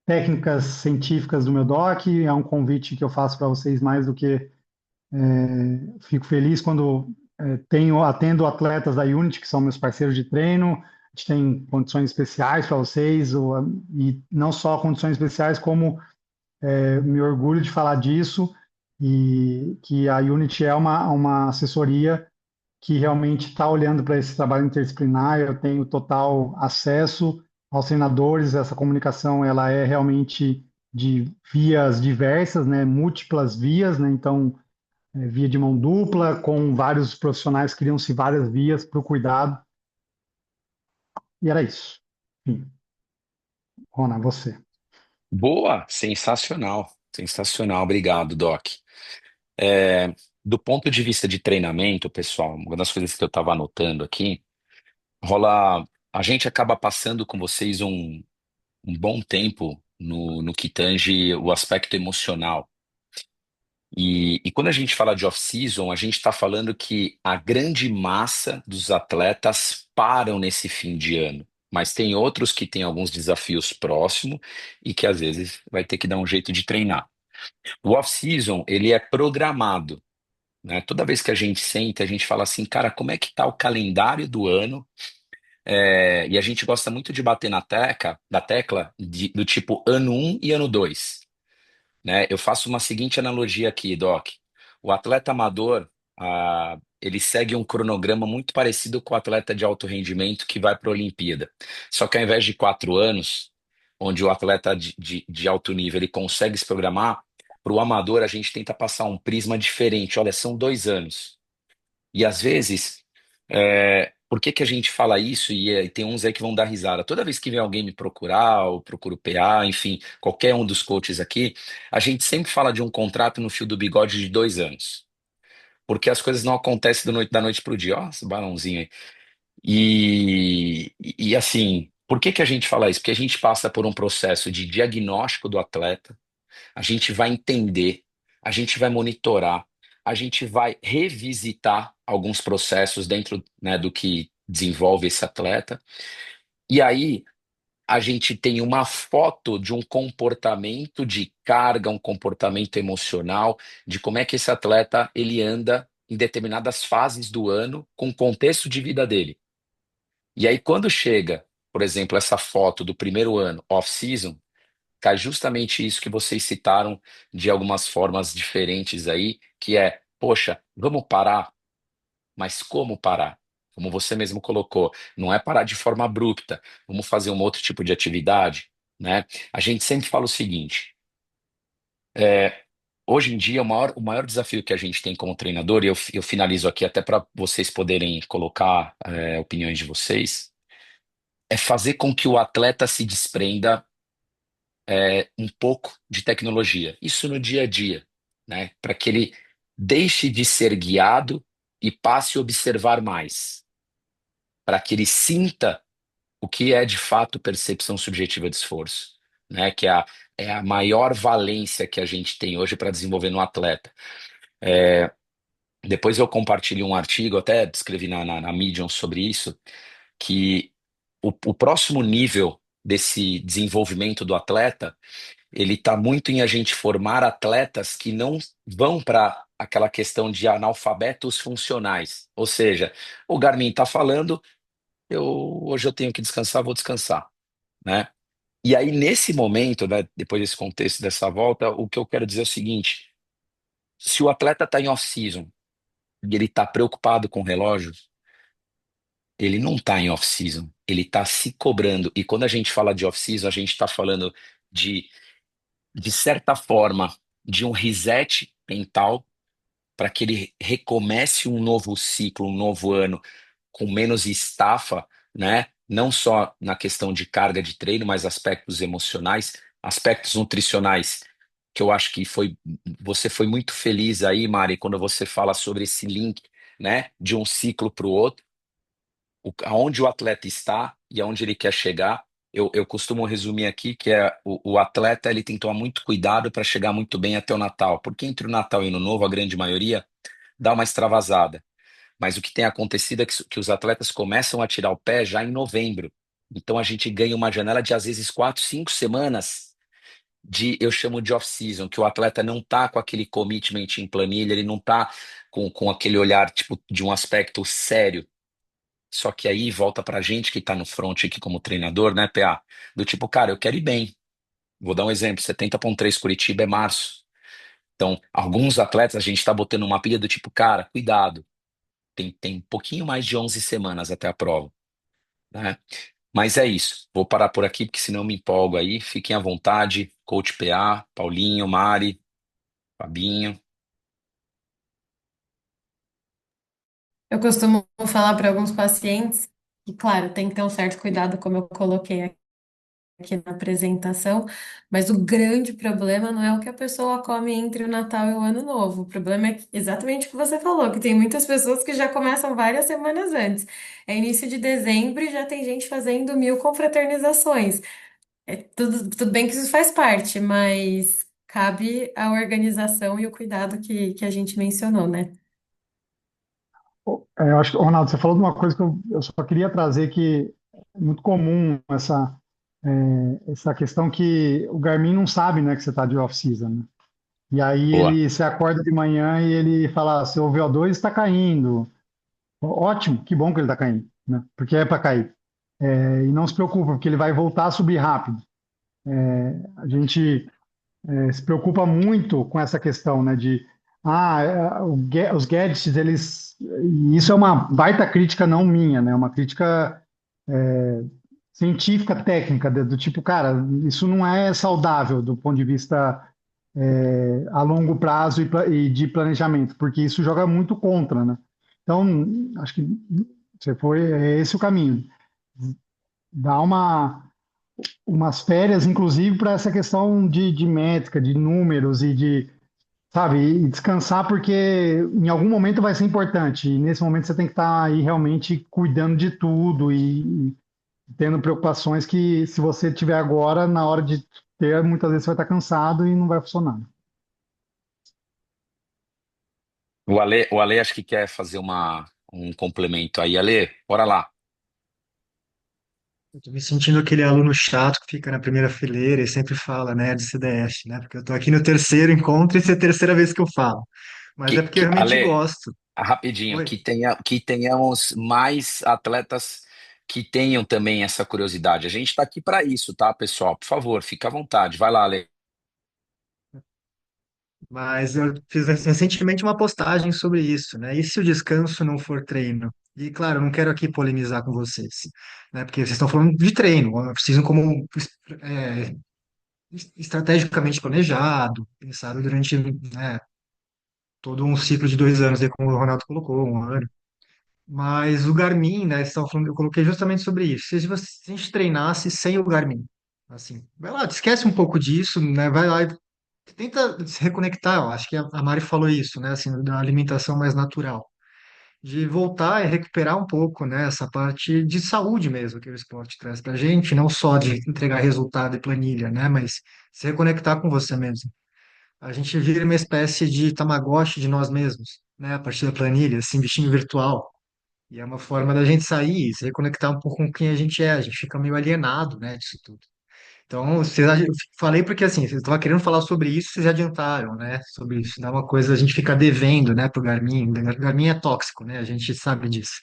técnicas, científicas do meu doc. É um convite que eu faço para vocês mais do que fico feliz quando atendo atletas da Unity, que são meus parceiros de treino. A gente tem condições especiais para vocês, e não só condições especiais, como me orgulho de falar disso, e que a Unity é uma assessoria que realmente está olhando para esse trabalho interdisciplinar. Eu tenho total acesso aos treinadores, essa comunicação ela é realmente de vias diversas, né, múltiplas vias, né, então via de mão dupla, com vários profissionais, criam-se várias vias para o cuidado, e era isso. Enfim, Rona, você. Boa, sensacional, sensacional. Obrigado, Doc. É, do ponto de vista de treinamento, pessoal, uma das coisas que eu estava anotando aqui, a gente acaba passando com vocês um bom tempo no que tange o aspecto emocional. E quando a gente fala de off-season, a gente está falando que a grande massa dos atletas param nesse fim de ano. Mas tem outros que têm alguns desafios próximos e que às vezes vai ter que dar um jeito de treinar. O off-season, ele é programado, né? Toda vez que a gente senta, a gente fala assim, cara, como é que tá o calendário do ano? E a gente gosta muito de bater na tecla do tipo ano um e ano 2, né? Eu faço uma seguinte analogia aqui, Doc. O atleta amador, ele segue um cronograma muito parecido com o atleta de alto rendimento que vai para a Olimpíada. Só que ao invés de 4 anos, onde o atleta de alto nível ele consegue se programar, para o amador a gente tenta passar um prisma diferente. Olha, são 2 anos. E às vezes, por que que a gente fala isso? E tem uns aí que vão dar risada. Toda vez que vem alguém me procurar, ou procura o PA, enfim, qualquer um dos coaches aqui, a gente sempre fala de um contrato no fio do bigode de 2 anos. Porque as coisas não acontecem da noite para o dia. Ó, esse balãozinho aí. E assim, por que que a gente fala isso? Porque a gente passa por um processo de diagnóstico do atleta, a gente vai entender, a gente vai monitorar, a gente vai revisitar alguns processos dentro, né, do que desenvolve esse atleta. E aí a gente tem uma foto de um comportamento de carga, um comportamento emocional, de como é que esse atleta ele anda em determinadas fases do ano com o contexto de vida dele. E aí quando chega, por exemplo, essa foto do primeiro ano, off-season, cai justamente isso que vocês citaram de algumas formas diferentes aí, que é poxa, vamos parar, mas como parar? Como você mesmo colocou, não é parar de forma abrupta, vamos fazer um outro tipo de atividade, né? A gente sempre fala o seguinte, é, hoje em dia o maior desafio que a gente tem como treinador, e eu finalizo aqui até para vocês poderem colocar opiniões de vocês, é fazer com que o atleta se desprenda um pouco de tecnologia, isso no dia a dia, né? Para que ele deixe de ser guiado e passe a observar mais, para que ele sinta o que é de fato percepção subjetiva de esforço, né? Que é a maior valência que a gente tem hoje para desenvolver no atleta. Depois eu compartilhei um artigo, até escrevi na Medium sobre isso, que o próximo nível desse desenvolvimento do atleta ele está muito em a gente formar atletas que não vão para aquela questão de analfabetos funcionais. Ou seja, o Garmin está falando, hoje eu tenho que descansar, vou descansar, né? E aí, nesse momento, né, depois desse contexto, dessa volta, o que eu quero dizer é o seguinte: se o atleta está em off-season e ele está preocupado com o relógio, ele não está em off-season, ele está se cobrando. E quando a gente fala de off-season, a gente está falando de, de certa forma, de um reset mental para que ele recomece um novo ciclo, um novo ano com menos estafa, né? Não só na questão de carga de treino, mas aspectos emocionais, aspectos nutricionais, que eu acho que você foi muito feliz aí, Mari, quando você fala sobre esse link, né, de um ciclo para o outro, aonde o atleta está e aonde ele quer chegar. Eu costumo resumir aqui que o atleta ele tem que tomar muito cuidado para chegar muito bem até o Natal, porque entre o Natal e o Ano Novo, a grande maioria dá uma extravasada. Mas o que tem acontecido é que os atletas começam a tirar o pé já em novembro. Então a gente ganha uma janela de às vezes 4, 5 semanas eu chamo de off-season, que o atleta não tá com aquele commitment em planilha, ele não tá com aquele olhar tipo de um aspecto sério. Só que aí volta pra gente que tá no front aqui como treinador, né, PA? Do tipo, cara, eu quero ir bem. Vou dar um exemplo, 70,3 Curitiba é março. Então, alguns atletas a gente está botando uma pilha do tipo, cara, cuidado. Tem um pouquinho mais de 11 semanas até a prova, né? Mas é isso. Vou parar por aqui, porque senão eu me empolgo aí. Fiquem à vontade. Coach PA, Paulinho, Mari, Fabinho. Eu costumo falar para alguns pacientes que, claro, tem que ter um certo cuidado, como eu coloquei aqui na apresentação, mas o grande problema não é o que a pessoa come entre o Natal e o Ano Novo. O problema é exatamente o que você falou, que tem muitas pessoas que já começam várias semanas antes. É início de dezembro e já tem gente fazendo 1000 confraternizações. Tudo bem que isso faz parte, mas cabe a organização e o cuidado que a gente mencionou, né? Eu acho que, Ronaldo, você falou de uma coisa que eu só queria trazer que é muito comum essa questão que o Garmin não sabe, né, que você está de off-season, né? E aí Boa. ele se acorda de manhã e ele fala, seu VO2 está caindo. Ótimo, que bom que ele está caindo, né? Porque é para cair. E não se preocupa, porque ele vai voltar a subir rápido. A gente se preocupa muito com essa questão, né, de os gadgets, eles, e isso é uma baita crítica não minha, né, uma crítica científica, técnica, do tipo, cara, isso não é saudável do ponto de vista a longo prazo e de planejamento, porque isso joga muito contra, né? Então, acho que é esse o caminho. Dá umas férias, inclusive, para essa questão de métrica, de números e sabe, e descansar porque em algum momento vai ser importante. E nesse momento você tem que estar aí realmente cuidando de tudo e tendo preocupações que se você tiver agora, na hora de ter, muitas vezes você vai estar cansado e não vai funcionar. O Ale acho que quer fazer um complemento aí. Ale, bora lá. Eu tô me sentindo aquele aluno chato que fica na primeira fileira e sempre fala, né, de CDF, né? Porque eu tô aqui no terceiro encontro e essa é a terceira vez que eu falo. Mas é porque eu realmente Ale, gosto. rapidinho, Oi. que tenhamos mais atletas que tenham também essa curiosidade. A gente está aqui para isso, tá, pessoal? Por favor, fica à vontade. Vai lá, Ale. Mas eu fiz recentemente uma postagem sobre isso, né? E se o descanso não for treino? E claro, eu não quero aqui polemizar com vocês, né? Porque vocês estão falando de treino, precisam como é, estrategicamente planejado, pensado durante, né, todo um ciclo de 2 anos, aí, como o Ronaldo colocou, um ano. Mas o Garmin, né? Vocês estavam falando, eu coloquei justamente sobre isso. Se a gente treinasse sem o Garmin, assim, vai lá, esquece um pouco disso, né? Vai lá e tenta se reconectar. Eu acho que a Mari falou isso, né? Assim, da alimentação mais natural, de voltar e recuperar um pouco, né? Essa parte de saúde mesmo que o esporte traz pra gente, não só de entregar resultado e planilha, né? Mas se reconectar com você mesmo. A gente vira uma espécie de Tamagotchi de nós mesmos, né? A partir da planilha, assim, bichinho virtual. E é uma forma da gente sair, se reconectar um pouco com quem a gente é. A gente fica meio alienado, né, disso tudo. Então, eu falei porque assim, vocês estavam querendo falar sobre isso, vocês já adiantaram, né? Sobre isso. Não é uma coisa a gente fica devendo, né, pro Garmin. O Garmin é tóxico, né? A gente sabe disso.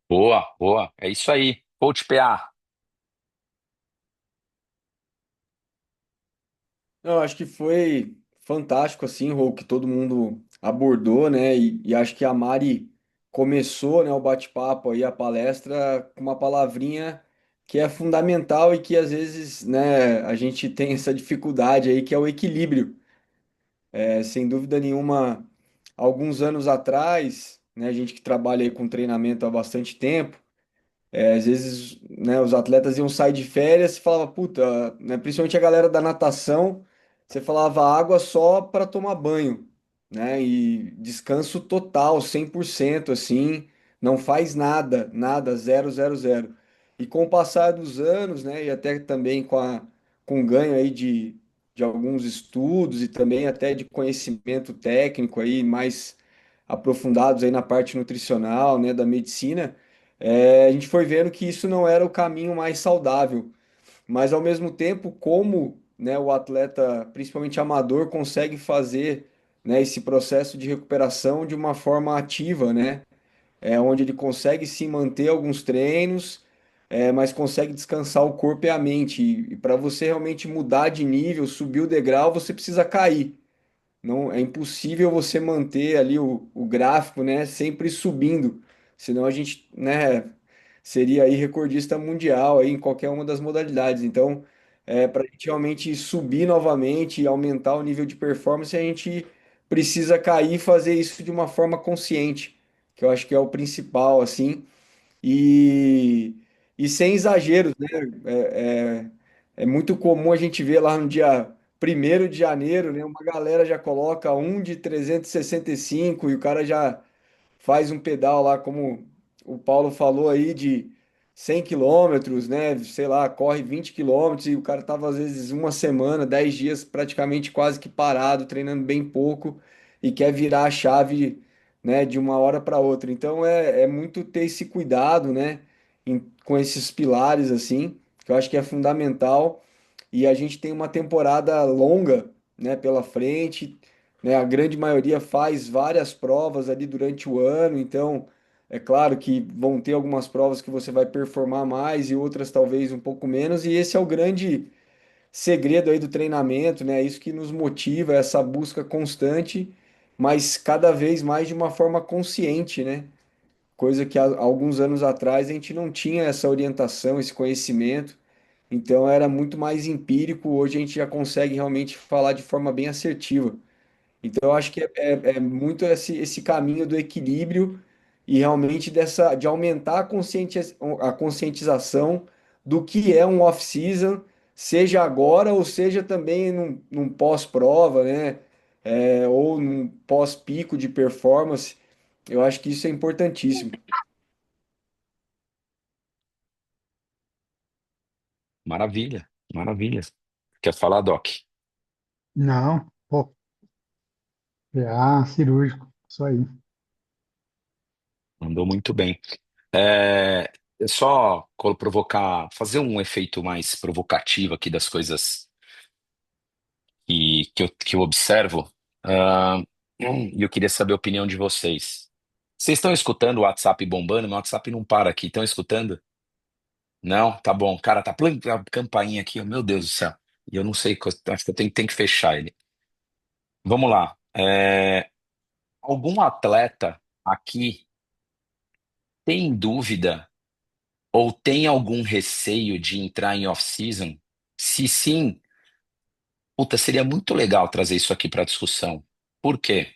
Boa, boa. É isso aí. Coach PA. Eu acho que foi fantástico, assim, Rô, que todo mundo abordou, né? E acho que a Mari começou, né, o bate-papo aí, a palestra, com uma palavrinha que é fundamental e que às vezes, né, a gente tem essa dificuldade aí, que é o equilíbrio. Sem dúvida nenhuma, alguns anos atrás, né, a gente que trabalha aí com treinamento há bastante tempo, às vezes, né, os atletas iam sair de férias e falava, puta, né, principalmente a galera da natação, você falava água só para tomar banho, né? E descanso total, 100% assim, não faz nada, nada, zero, zero, zero. E com o passar dos anos, né, e até também com o ganho aí de alguns estudos e também até de conhecimento técnico aí mais aprofundados aí na parte nutricional, né, da medicina, a gente foi vendo que isso não era o caminho mais saudável, mas ao mesmo tempo, como, né, o atleta, principalmente amador, consegue fazer, né, esse processo de recuperação de uma forma ativa, né, onde ele consegue se manter alguns treinos, mas consegue descansar o corpo e a mente. E para você realmente mudar de nível, subir o degrau, você precisa cair. Não, é impossível você manter ali o gráfico, né, sempre subindo, senão a gente, né, seria aí recordista mundial aí em qualquer uma das modalidades. Então, para a gente realmente subir novamente e aumentar o nível de performance, a gente precisa cair e fazer isso de uma forma consciente, que eu acho que é o principal, assim. E, e sem exageros, né? É, é muito comum a gente ver lá no dia 1º de janeiro, né? Uma galera já coloca um de 365 e o cara já faz um pedal lá, como o Paulo falou aí, de 100 quilômetros, né? Sei lá, corre 20 quilômetros e o cara tava às vezes uma semana, 10 dias praticamente quase que parado, treinando bem pouco e quer virar a chave, né, de uma hora para outra. Então é muito ter esse cuidado, né, com esses pilares assim, que eu acho que é fundamental. E a gente tem uma temporada longa, né, pela frente, né? A grande maioria faz várias provas ali durante o ano, então é claro que vão ter algumas provas que você vai performar mais e outras talvez um pouco menos, e esse é o grande segredo aí do treinamento, né? É isso que nos motiva, essa busca constante, mas cada vez mais de uma forma consciente, né? Coisa que há alguns anos atrás a gente não tinha essa orientação, esse conhecimento, então era muito mais empírico, hoje a gente já consegue realmente falar de forma bem assertiva. Então, eu acho que é muito esse caminho do equilíbrio e realmente de aumentar a conscientização do que é um off-season, seja agora ou seja também num pós-prova, né? Ou num pós-pico de performance. Eu acho que isso é importantíssimo. Maravilha, maravilha. Quer falar, Doc? Não, pô, cirúrgico, isso aí. Mandou muito bem. É só provocar, fazer um efeito mais provocativo aqui das coisas que eu observo. E eu queria saber a opinião de vocês. Vocês estão escutando o WhatsApp bombando? Meu WhatsApp não para aqui. Estão escutando? Não? Tá bom. Cara, tá a campainha aqui, ó, meu Deus do céu. E eu não sei, acho que eu tenho que fechar ele. Vamos lá. Algum atleta aqui tem dúvida ou tem algum receio de entrar em off-season? Se sim, puta, seria muito legal trazer isso aqui para discussão. Por quê?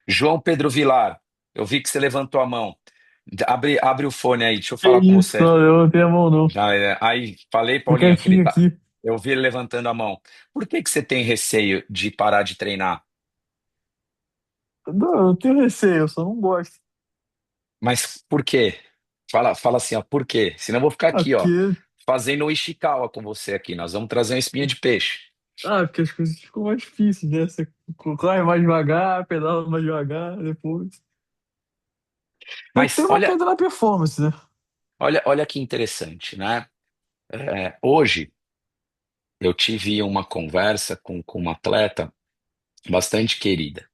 João Pedro Vilar, eu vi que você levantou a mão. Abre o fone aí, deixa eu Que falar com isso, você. não, eu não tenho a mão, não. Aí, falei, Tô Paulinho, que ele quietinho tá. aqui. Eu vi ele levantando a mão. Por que que você tem receio de parar de treinar? Não, eu tenho receio, eu só não gosto. Mas por quê? Fala assim, ó, por quê? Senão eu vou ficar aqui, ó, Porque, fazendo um Ishikawa com você aqui. Nós vamos trazer uma espinha de peixe. porque as coisas ficam mais difíceis, né? Você corre mais devagar, pedala mais devagar, depois. Tem que Mas ter uma olha, queda na performance, né? olha que interessante, né? Hoje eu tive uma conversa com uma atleta bastante querida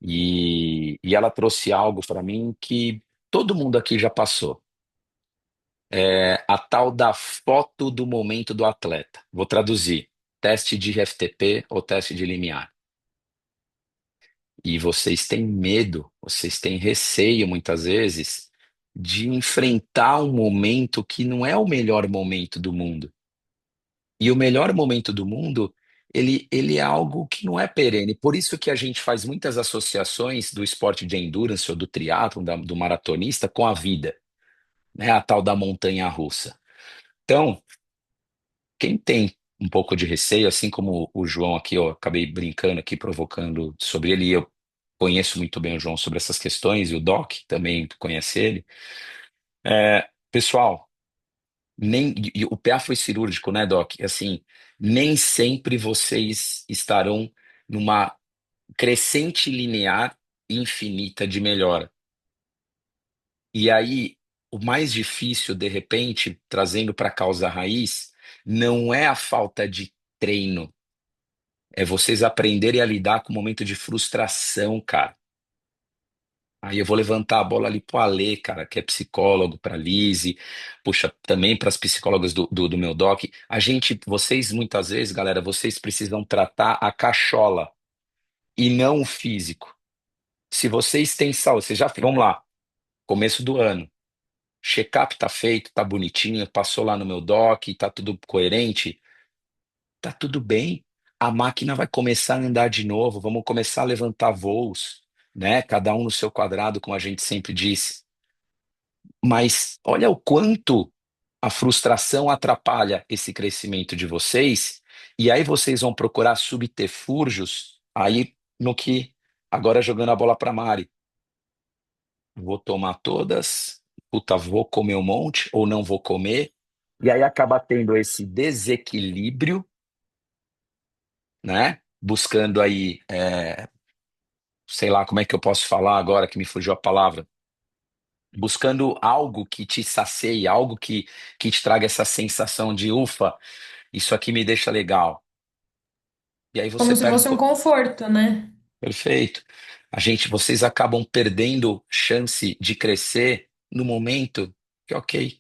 e ela trouxe algo para mim que todo mundo aqui já passou. É a tal da foto do momento do atleta. Vou traduzir: teste de FTP ou teste de limiar. E vocês têm medo, vocês têm receio muitas vezes de enfrentar um momento que não é o melhor momento do mundo. E o melhor momento do mundo, ele é algo que não é perene. Por isso que a gente faz muitas associações do esporte de endurance ou do triatlon, do maratonista, com a vida, né? A tal da montanha-russa. Então, quem tem um pouco de receio, assim como o João aqui, eu acabei brincando aqui, provocando sobre ele, e eu conheço muito bem o João sobre essas questões, e o Doc também conhece ele. Pessoal, e o PA foi cirúrgico, né, Doc? Assim, nem sempre vocês estarão numa crescente linear infinita de melhora. E aí, o mais difícil, de repente, trazendo para a causa raiz, não é a falta de treino, é vocês aprenderem a lidar com o momento de frustração, cara. Aí eu vou levantar a bola ali pro Alê, cara, que é psicólogo, pra Lise, puxa, também para as psicólogas do meu doc. Vocês muitas vezes, galera, vocês precisam tratar a cachola e não o físico. Se vocês têm saúde, vamos lá, começo do ano, check-up tá feito, tá bonitinho, passou lá no meu doc, tá tudo coerente, tá tudo bem. A máquina vai começar a andar de novo, vamos começar a levantar voos, né? Cada um no seu quadrado, como a gente sempre disse. Mas olha o quanto a frustração atrapalha esse crescimento de vocês, e aí vocês vão procurar subterfúgios aí no que agora jogando a bola para Mari. Vou tomar todas, puta, vou comer um monte ou não vou comer, e aí acaba tendo esse desequilíbrio, né? Buscando aí, sei lá, como é que eu posso falar agora que me fugiu a palavra? Buscando algo que te sacie, algo que te traga essa sensação de ufa, isso aqui me deixa legal. E aí você Como se perde. fosse um conforto, né? Perfeito. Vocês acabam perdendo chance de crescer no momento que, ok,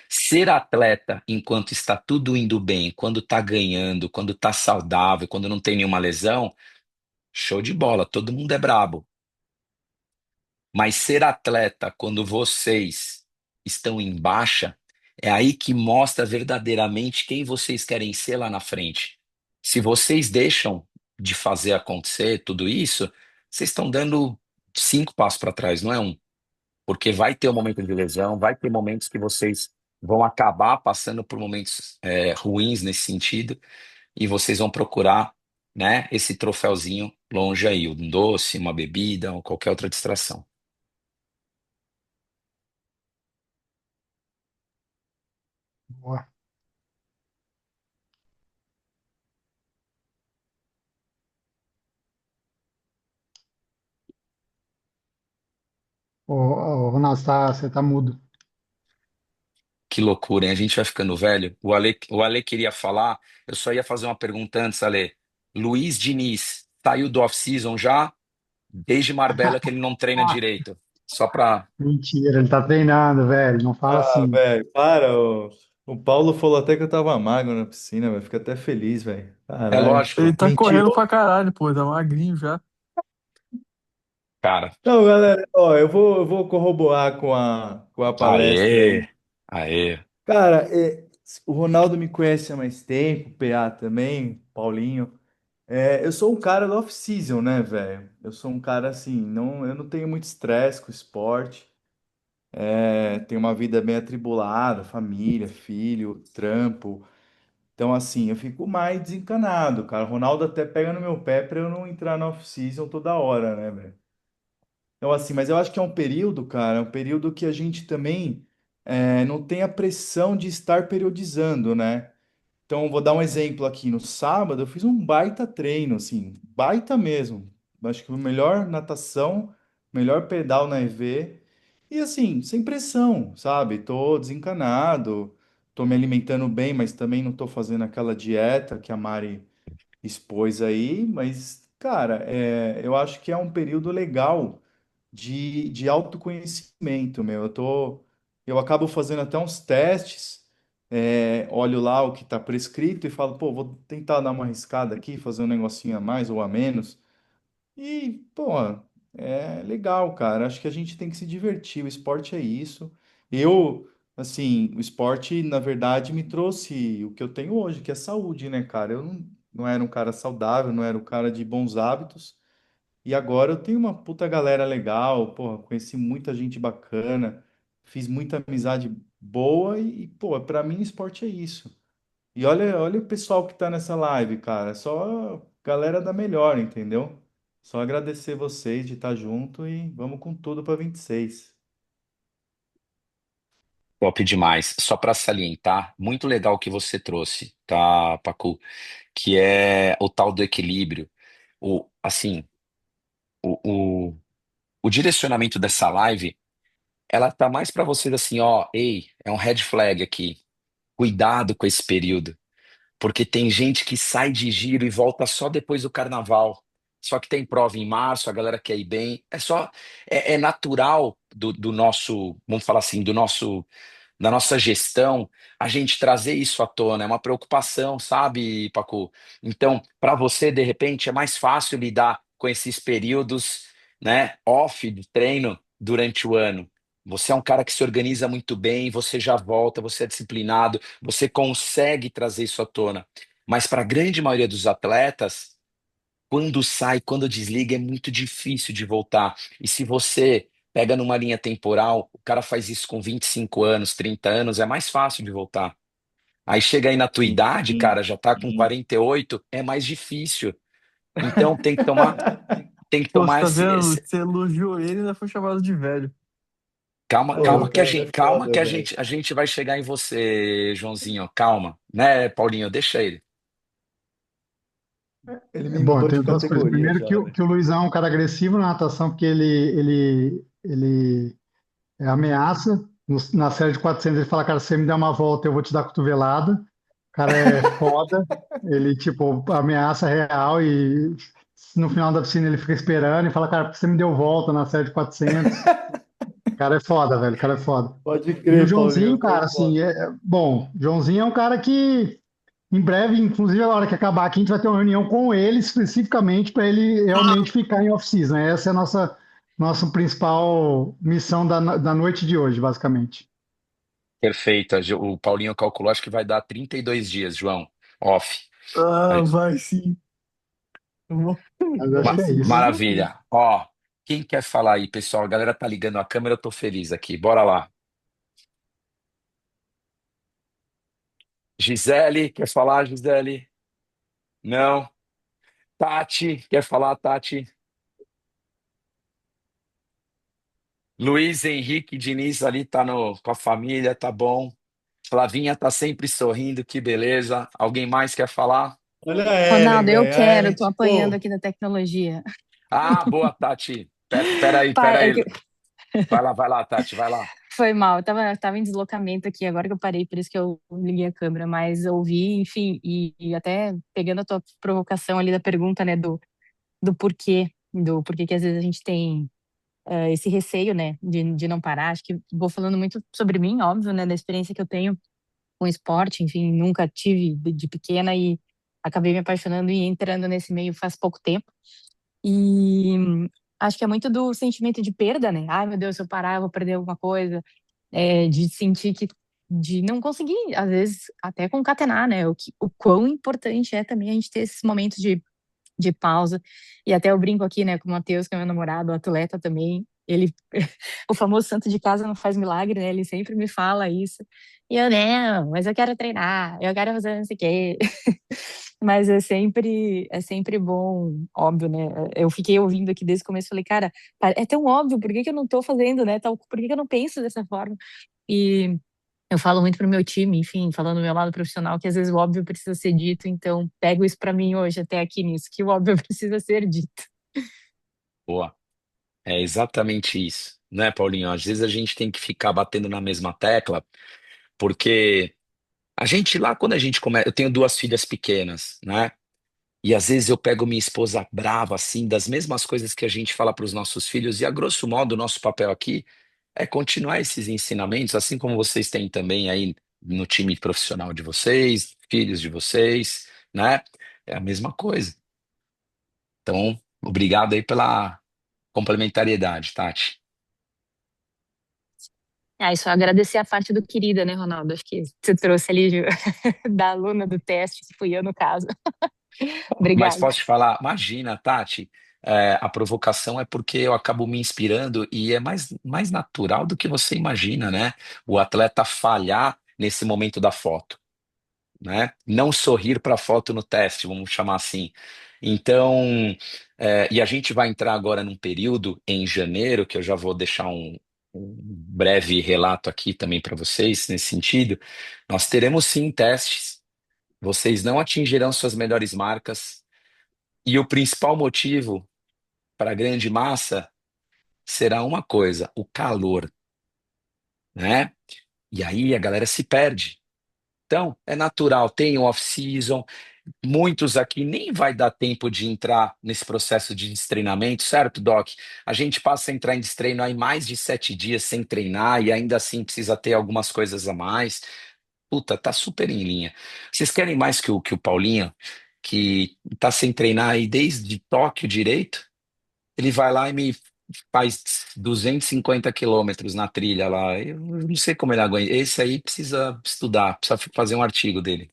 ser atleta enquanto está tudo indo bem, quando está ganhando, quando está saudável, quando não tem nenhuma lesão, show de bola, todo mundo é brabo. Mas ser atleta quando vocês estão em baixa, é aí que mostra verdadeiramente quem vocês querem ser lá na frente. Se vocês deixam de fazer acontecer tudo isso, vocês estão dando 5 passos para trás, não é um. Porque vai ter um momento de lesão, vai ter momentos que vocês vão acabar passando por momentos ruins nesse sentido, e vocês vão procurar, né, esse troféuzinho longe aí, um doce, uma bebida ou qualquer outra distração. Boa. Ô, Ronaldo, você tá mudo. Que loucura, hein? A gente vai ficando velho. O Ale queria falar, eu só ia fazer uma pergunta antes, Ale. Luiz Diniz saiu do off-season já? Desde Marbella que ele não treina direito. Só para. Mentira, ele tá treinando, velho. Não fala Ah, assim. velho, para. O Paulo falou até que eu tava magro na piscina, velho. Fica até feliz, velho. É Caralho. Ele lógico, tá correndo Mentiroso. pra caralho, pô, tá magrinho já. cara. Não, galera, ó, eu vou corroborar com a palestra Aê, aí. aê. Cara, o Ronaldo me conhece há mais tempo, o PA também, Paulinho. Eu sou um cara do off-season, né, velho? Eu sou um cara assim, eu não tenho muito estresse com esporte. Tenho uma vida bem atribulada, família, filho, trampo. Então, assim, eu fico mais desencanado, cara. O Ronaldo até pega no meu pé pra eu não entrar na off-season toda hora, né, velho? Então, assim, mas eu acho que é um período, cara, um período que a gente também não tem a pressão de estar periodizando, né? Então, vou dar um exemplo aqui. No sábado, eu fiz um baita treino, assim, baita mesmo. Acho que o melhor natação, melhor pedal na EV. E, assim, sem pressão, sabe? Tô desencanado, tô me alimentando bem, mas também não tô fazendo aquela dieta que a Mari expôs aí. Mas, cara, eu acho que é um período legal de autoconhecimento, meu. Eu acabo fazendo até uns testes, olho lá o que está prescrito e falo, pô, vou tentar dar uma arriscada aqui, fazer um negocinho a mais ou a menos. E, pô, é legal, cara. Acho que a gente tem que se divertir. O esporte é isso. Assim, o esporte, na verdade, me trouxe o que eu tenho hoje, que é saúde, né, cara? Eu não era um cara saudável, não era um cara de bons hábitos. E agora eu tenho uma puta galera legal, porra, conheci muita gente bacana, fiz muita amizade boa pô, pra mim esporte é isso. E olha o pessoal que tá nessa live, cara, só galera da melhor, entendeu? Só agradecer vocês de estar junto e vamos com tudo pra 26. Top demais. Só para salientar, muito legal o que você trouxe, tá, Pacu? Que é o tal do equilíbrio. Assim, o, o, o direcionamento dessa live, ela tá mais para vocês assim, ó, ei, é um red flag aqui. Cuidado com esse período. Porque tem gente que sai de giro e volta só depois do carnaval. Só que tem prova em março, a galera quer ir bem. É natural do nosso, vamos falar assim, da nossa gestão, a gente trazer isso à tona. É uma preocupação, sabe, Pacu? Então, para você, de repente, é mais fácil lidar com esses períodos, né, off do treino durante o ano. Você é um cara que se organiza muito bem, você já volta, você é disciplinado, você consegue trazer isso à tona. Mas para a grande maioria dos atletas, quando sai, quando desliga, é muito difícil de voltar. E se você pega numa linha temporal, o cara faz isso com 25 anos, 30 anos, é mais fácil de voltar. Aí chega aí na tua Sim, idade, cara, já tá com sim. 48, é mais difícil. Então tem que Pô, você tomar tá vendo? Você elogiou ele e ainda foi chamado de velho. calma, Pô, calma o que cara é calma que foda, velho. a gente vai chegar em você, Joãozinho. Calma, né, Paulinho? Deixa ele. Ele me Bom, eu mudou de tenho duas coisas. categoria Primeiro, já, velho. que o Luizão é um cara agressivo na natação, porque ele ameaça. Na série de 400, ele fala, cara, se você me der uma volta, eu vou te dar cotovelada. O cara é foda. Ele, tipo, ameaça real e no final da piscina ele fica esperando e fala, cara, por que você me deu volta na série de 400? O cara é foda, velho. O cara é foda. Pode E o crer, Joãozinho, Paulinho, cara, foi assim, foda. bom, Joãozinho é um cara que em breve, inclusive a hora que acabar aqui, a gente vai ter uma reunião com ele especificamente para ele realmente ficar em off-season. Essa é a nossa principal missão da noite de hoje, basicamente. Perfeito. O Paulinho calculou, acho que vai dar 32 dias, João. Off. Ah, vai sim. Vamos, Mas acho que vamos é sim, isso. vamos sim. Maravilha. Ó, quem quer falar aí, pessoal? A galera tá ligando a câmera, eu tô feliz aqui. Bora lá. Gisele, quer falar, Gisele? Não. Tati, quer falar, Tati? Luiz Henrique Diniz ali tá com a família, tá bom. Flavinha tá sempre sorrindo, que beleza. Alguém mais quer falar? Olha a Ellen, Ronaldo, eu velho. A quero, Ellen, tô apanhando tipo. aqui da tecnologia. Ah, boa, Tati. Pai, Pera é aí. que Vai lá, Tati, vai lá. foi mal, eu tava em deslocamento aqui, agora que eu parei, por isso que eu liguei a câmera, mas ouvi, enfim, e até pegando a tua provocação ali da pergunta, né, do porquê que às vezes a gente tem esse receio, né, de não parar. Acho que vou falando muito sobre mim, óbvio, né, da experiência que eu tenho com esporte, enfim, nunca tive de pequena e acabei me apaixonando e entrando nesse meio faz pouco tempo. E acho que é muito do sentimento de perda, né? Ai, meu Deus, se eu parar, eu vou perder alguma coisa. De sentir que, de não conseguir, às vezes, até concatenar, né? O quão importante é também a gente ter esses momentos de pausa. E até eu brinco aqui, né, com o Matheus, que é meu namorado, atleta também. Ele, o famoso santo de casa não faz milagre, né? Ele sempre me fala isso. E eu, não, mas eu quero treinar, eu quero fazer não sei o quê. Mas é sempre bom, óbvio, né? Eu fiquei ouvindo aqui desde o começo, falei, cara, é tão óbvio, por que que eu não tô fazendo, né? Por que que eu não penso dessa forma? E eu falo muito pro meu time, enfim, falando do meu lado profissional, que às vezes o óbvio precisa ser dito, então pego isso pra mim hoje, até aqui nisso, que o óbvio precisa ser dito. Boa. É exatamente isso, né, Paulinho? Às vezes a gente tem que ficar batendo na mesma tecla, porque a gente lá, quando a gente começa. Eu tenho duas filhas pequenas, né? E às vezes eu pego minha esposa brava, assim, das mesmas coisas que a gente fala para os nossos filhos, e a grosso modo, o nosso papel aqui é continuar esses ensinamentos, assim como vocês têm também aí no time profissional de vocês, filhos de vocês, né? É a mesma coisa. Então, obrigado aí pela complementariedade, Tati. Isso agradecer a parte do querida, né, Ronaldo? Acho que você trouxe ali da aluna do teste, que fui eu no caso. Mas Obrigada. posso te falar, imagina, Tati, a provocação é porque eu acabo me inspirando e é mais natural do que você imagina, né? O atleta falhar nesse momento da foto, né? Não sorrir para a foto no teste, vamos chamar assim. Então, e a gente vai entrar agora num período em janeiro, que eu já vou deixar um breve relato aqui também para vocês nesse sentido. Nós teremos sim testes, vocês não atingirão suas melhores marcas. E o principal motivo para a grande massa será uma coisa, o calor, né? E aí a galera se perde. Então, é natural, tem o off-season, muitos aqui nem vai dar tempo de entrar nesse processo de destreinamento, certo, Doc? A gente passa a entrar em destreino aí mais de 7 dias sem treinar e ainda assim precisa ter algumas coisas a mais. Puta, tá super em linha. Vocês querem mais que o Paulinho, que tá sem treinar aí desde Tóquio direito? Ele vai lá e me faz 250 quilômetros na trilha lá. Eu não sei como ele aguenta. Esse aí precisa estudar, precisa fazer um artigo dele.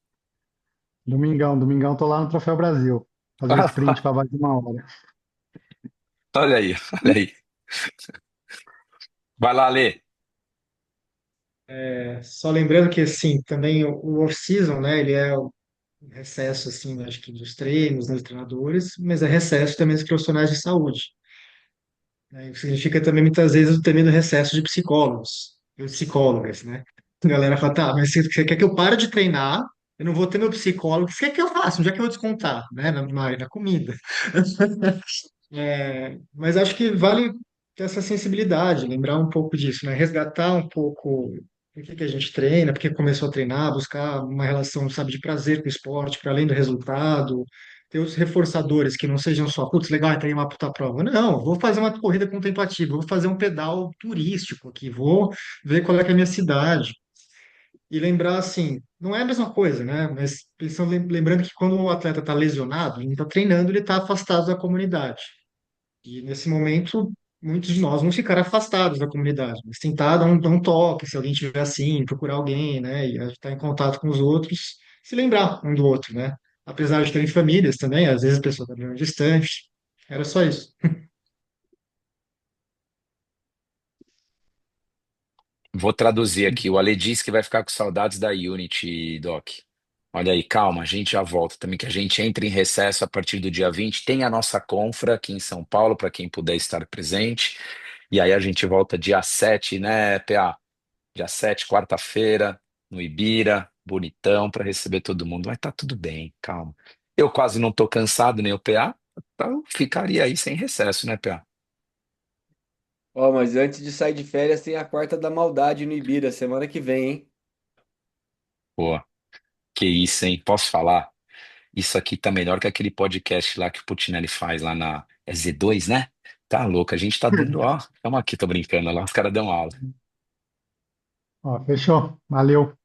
Domingão, domingão, tô lá no Troféu Brasil. Fazer o sprint para mais de 1 hora. Olha aí, olha aí. Vai lá, Lê. Só lembrando que, assim, também o off-season, né, ele é o recesso, assim, acho que dos treinos, né, dos treinadores, mas é recesso também dos profissionais de saúde, né? Isso significa também, muitas vezes, também do recesso de psicólogos, e psicólogas, né? A galera fala, tá, mas você quer que eu pare de treinar, eu não vou ter meu psicólogo, o que você quer que eu faça? Onde é que eu vou descontar, né? Na comida. Mas acho que vale ter essa sensibilidade, lembrar um pouco disso, né? Resgatar um pouco por que que a gente treina, por que começou a treinar, buscar uma relação, sabe, de prazer com o esporte, para além do resultado, ter os reforçadores que não sejam só, putz, legal, entrei em uma puta prova. Não, vou fazer uma corrida contemplativa, vou fazer um pedal turístico aqui, vou ver qual é que é a minha cidade. E lembrar assim, não é a mesma coisa, né? Mas lembrando que quando o atleta está lesionado, ele está treinando, ele está afastado da comunidade. E nesse momento, muitos de nós vamos ficar afastados da comunidade, mas tentar dar um toque, se alguém tiver assim, procurar alguém, né, e estar em contato com os outros, se lembrar um do outro, né? Apesar de terem famílias também, às vezes a pessoa está meio distante. Era só isso. Vou traduzir aqui. O Ale disse que vai ficar com saudades da Unity, Doc. Olha aí, calma, a gente já volta também, que a gente entra em recesso a partir do dia 20. Tem a nossa confra aqui em São Paulo, para quem puder estar presente. E aí a gente volta dia 7, né, PA? Dia 7, quarta-feira, no Ibira, bonitão, para receber todo mundo. Mas tá tudo bem, calma. Eu quase não tô cansado, nem o PA, então ficaria aí sem recesso, né, PA? Ó, mas antes de sair de férias, tem a quarta da maldade no Ibira, semana que vem, hein? Pô, que isso, hein? Posso falar? Isso aqui tá melhor que aquele podcast lá que o Putinelli faz lá na. É Z2, né? Tá louco, a gente tá dando, ó, estamos aqui, tô brincando lá, os caras dão aula. Ó, fechou. Valeu.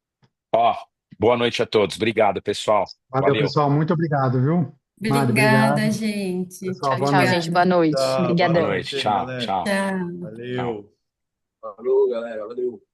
Ó, boa noite a todos, obrigado, pessoal. Valeu, Valeu. pessoal. Muito obrigado, viu? Mari, Obrigada, obrigado. gente. Pessoal, Tchau, boa tchau, gente. noite. Boa Obrigada. noite. Tchau, boa Boa Obrigadão. noite, noite aí, tchau, galera. tchau, Tchau. tchau. Valeu. Falou, galera. Valeu.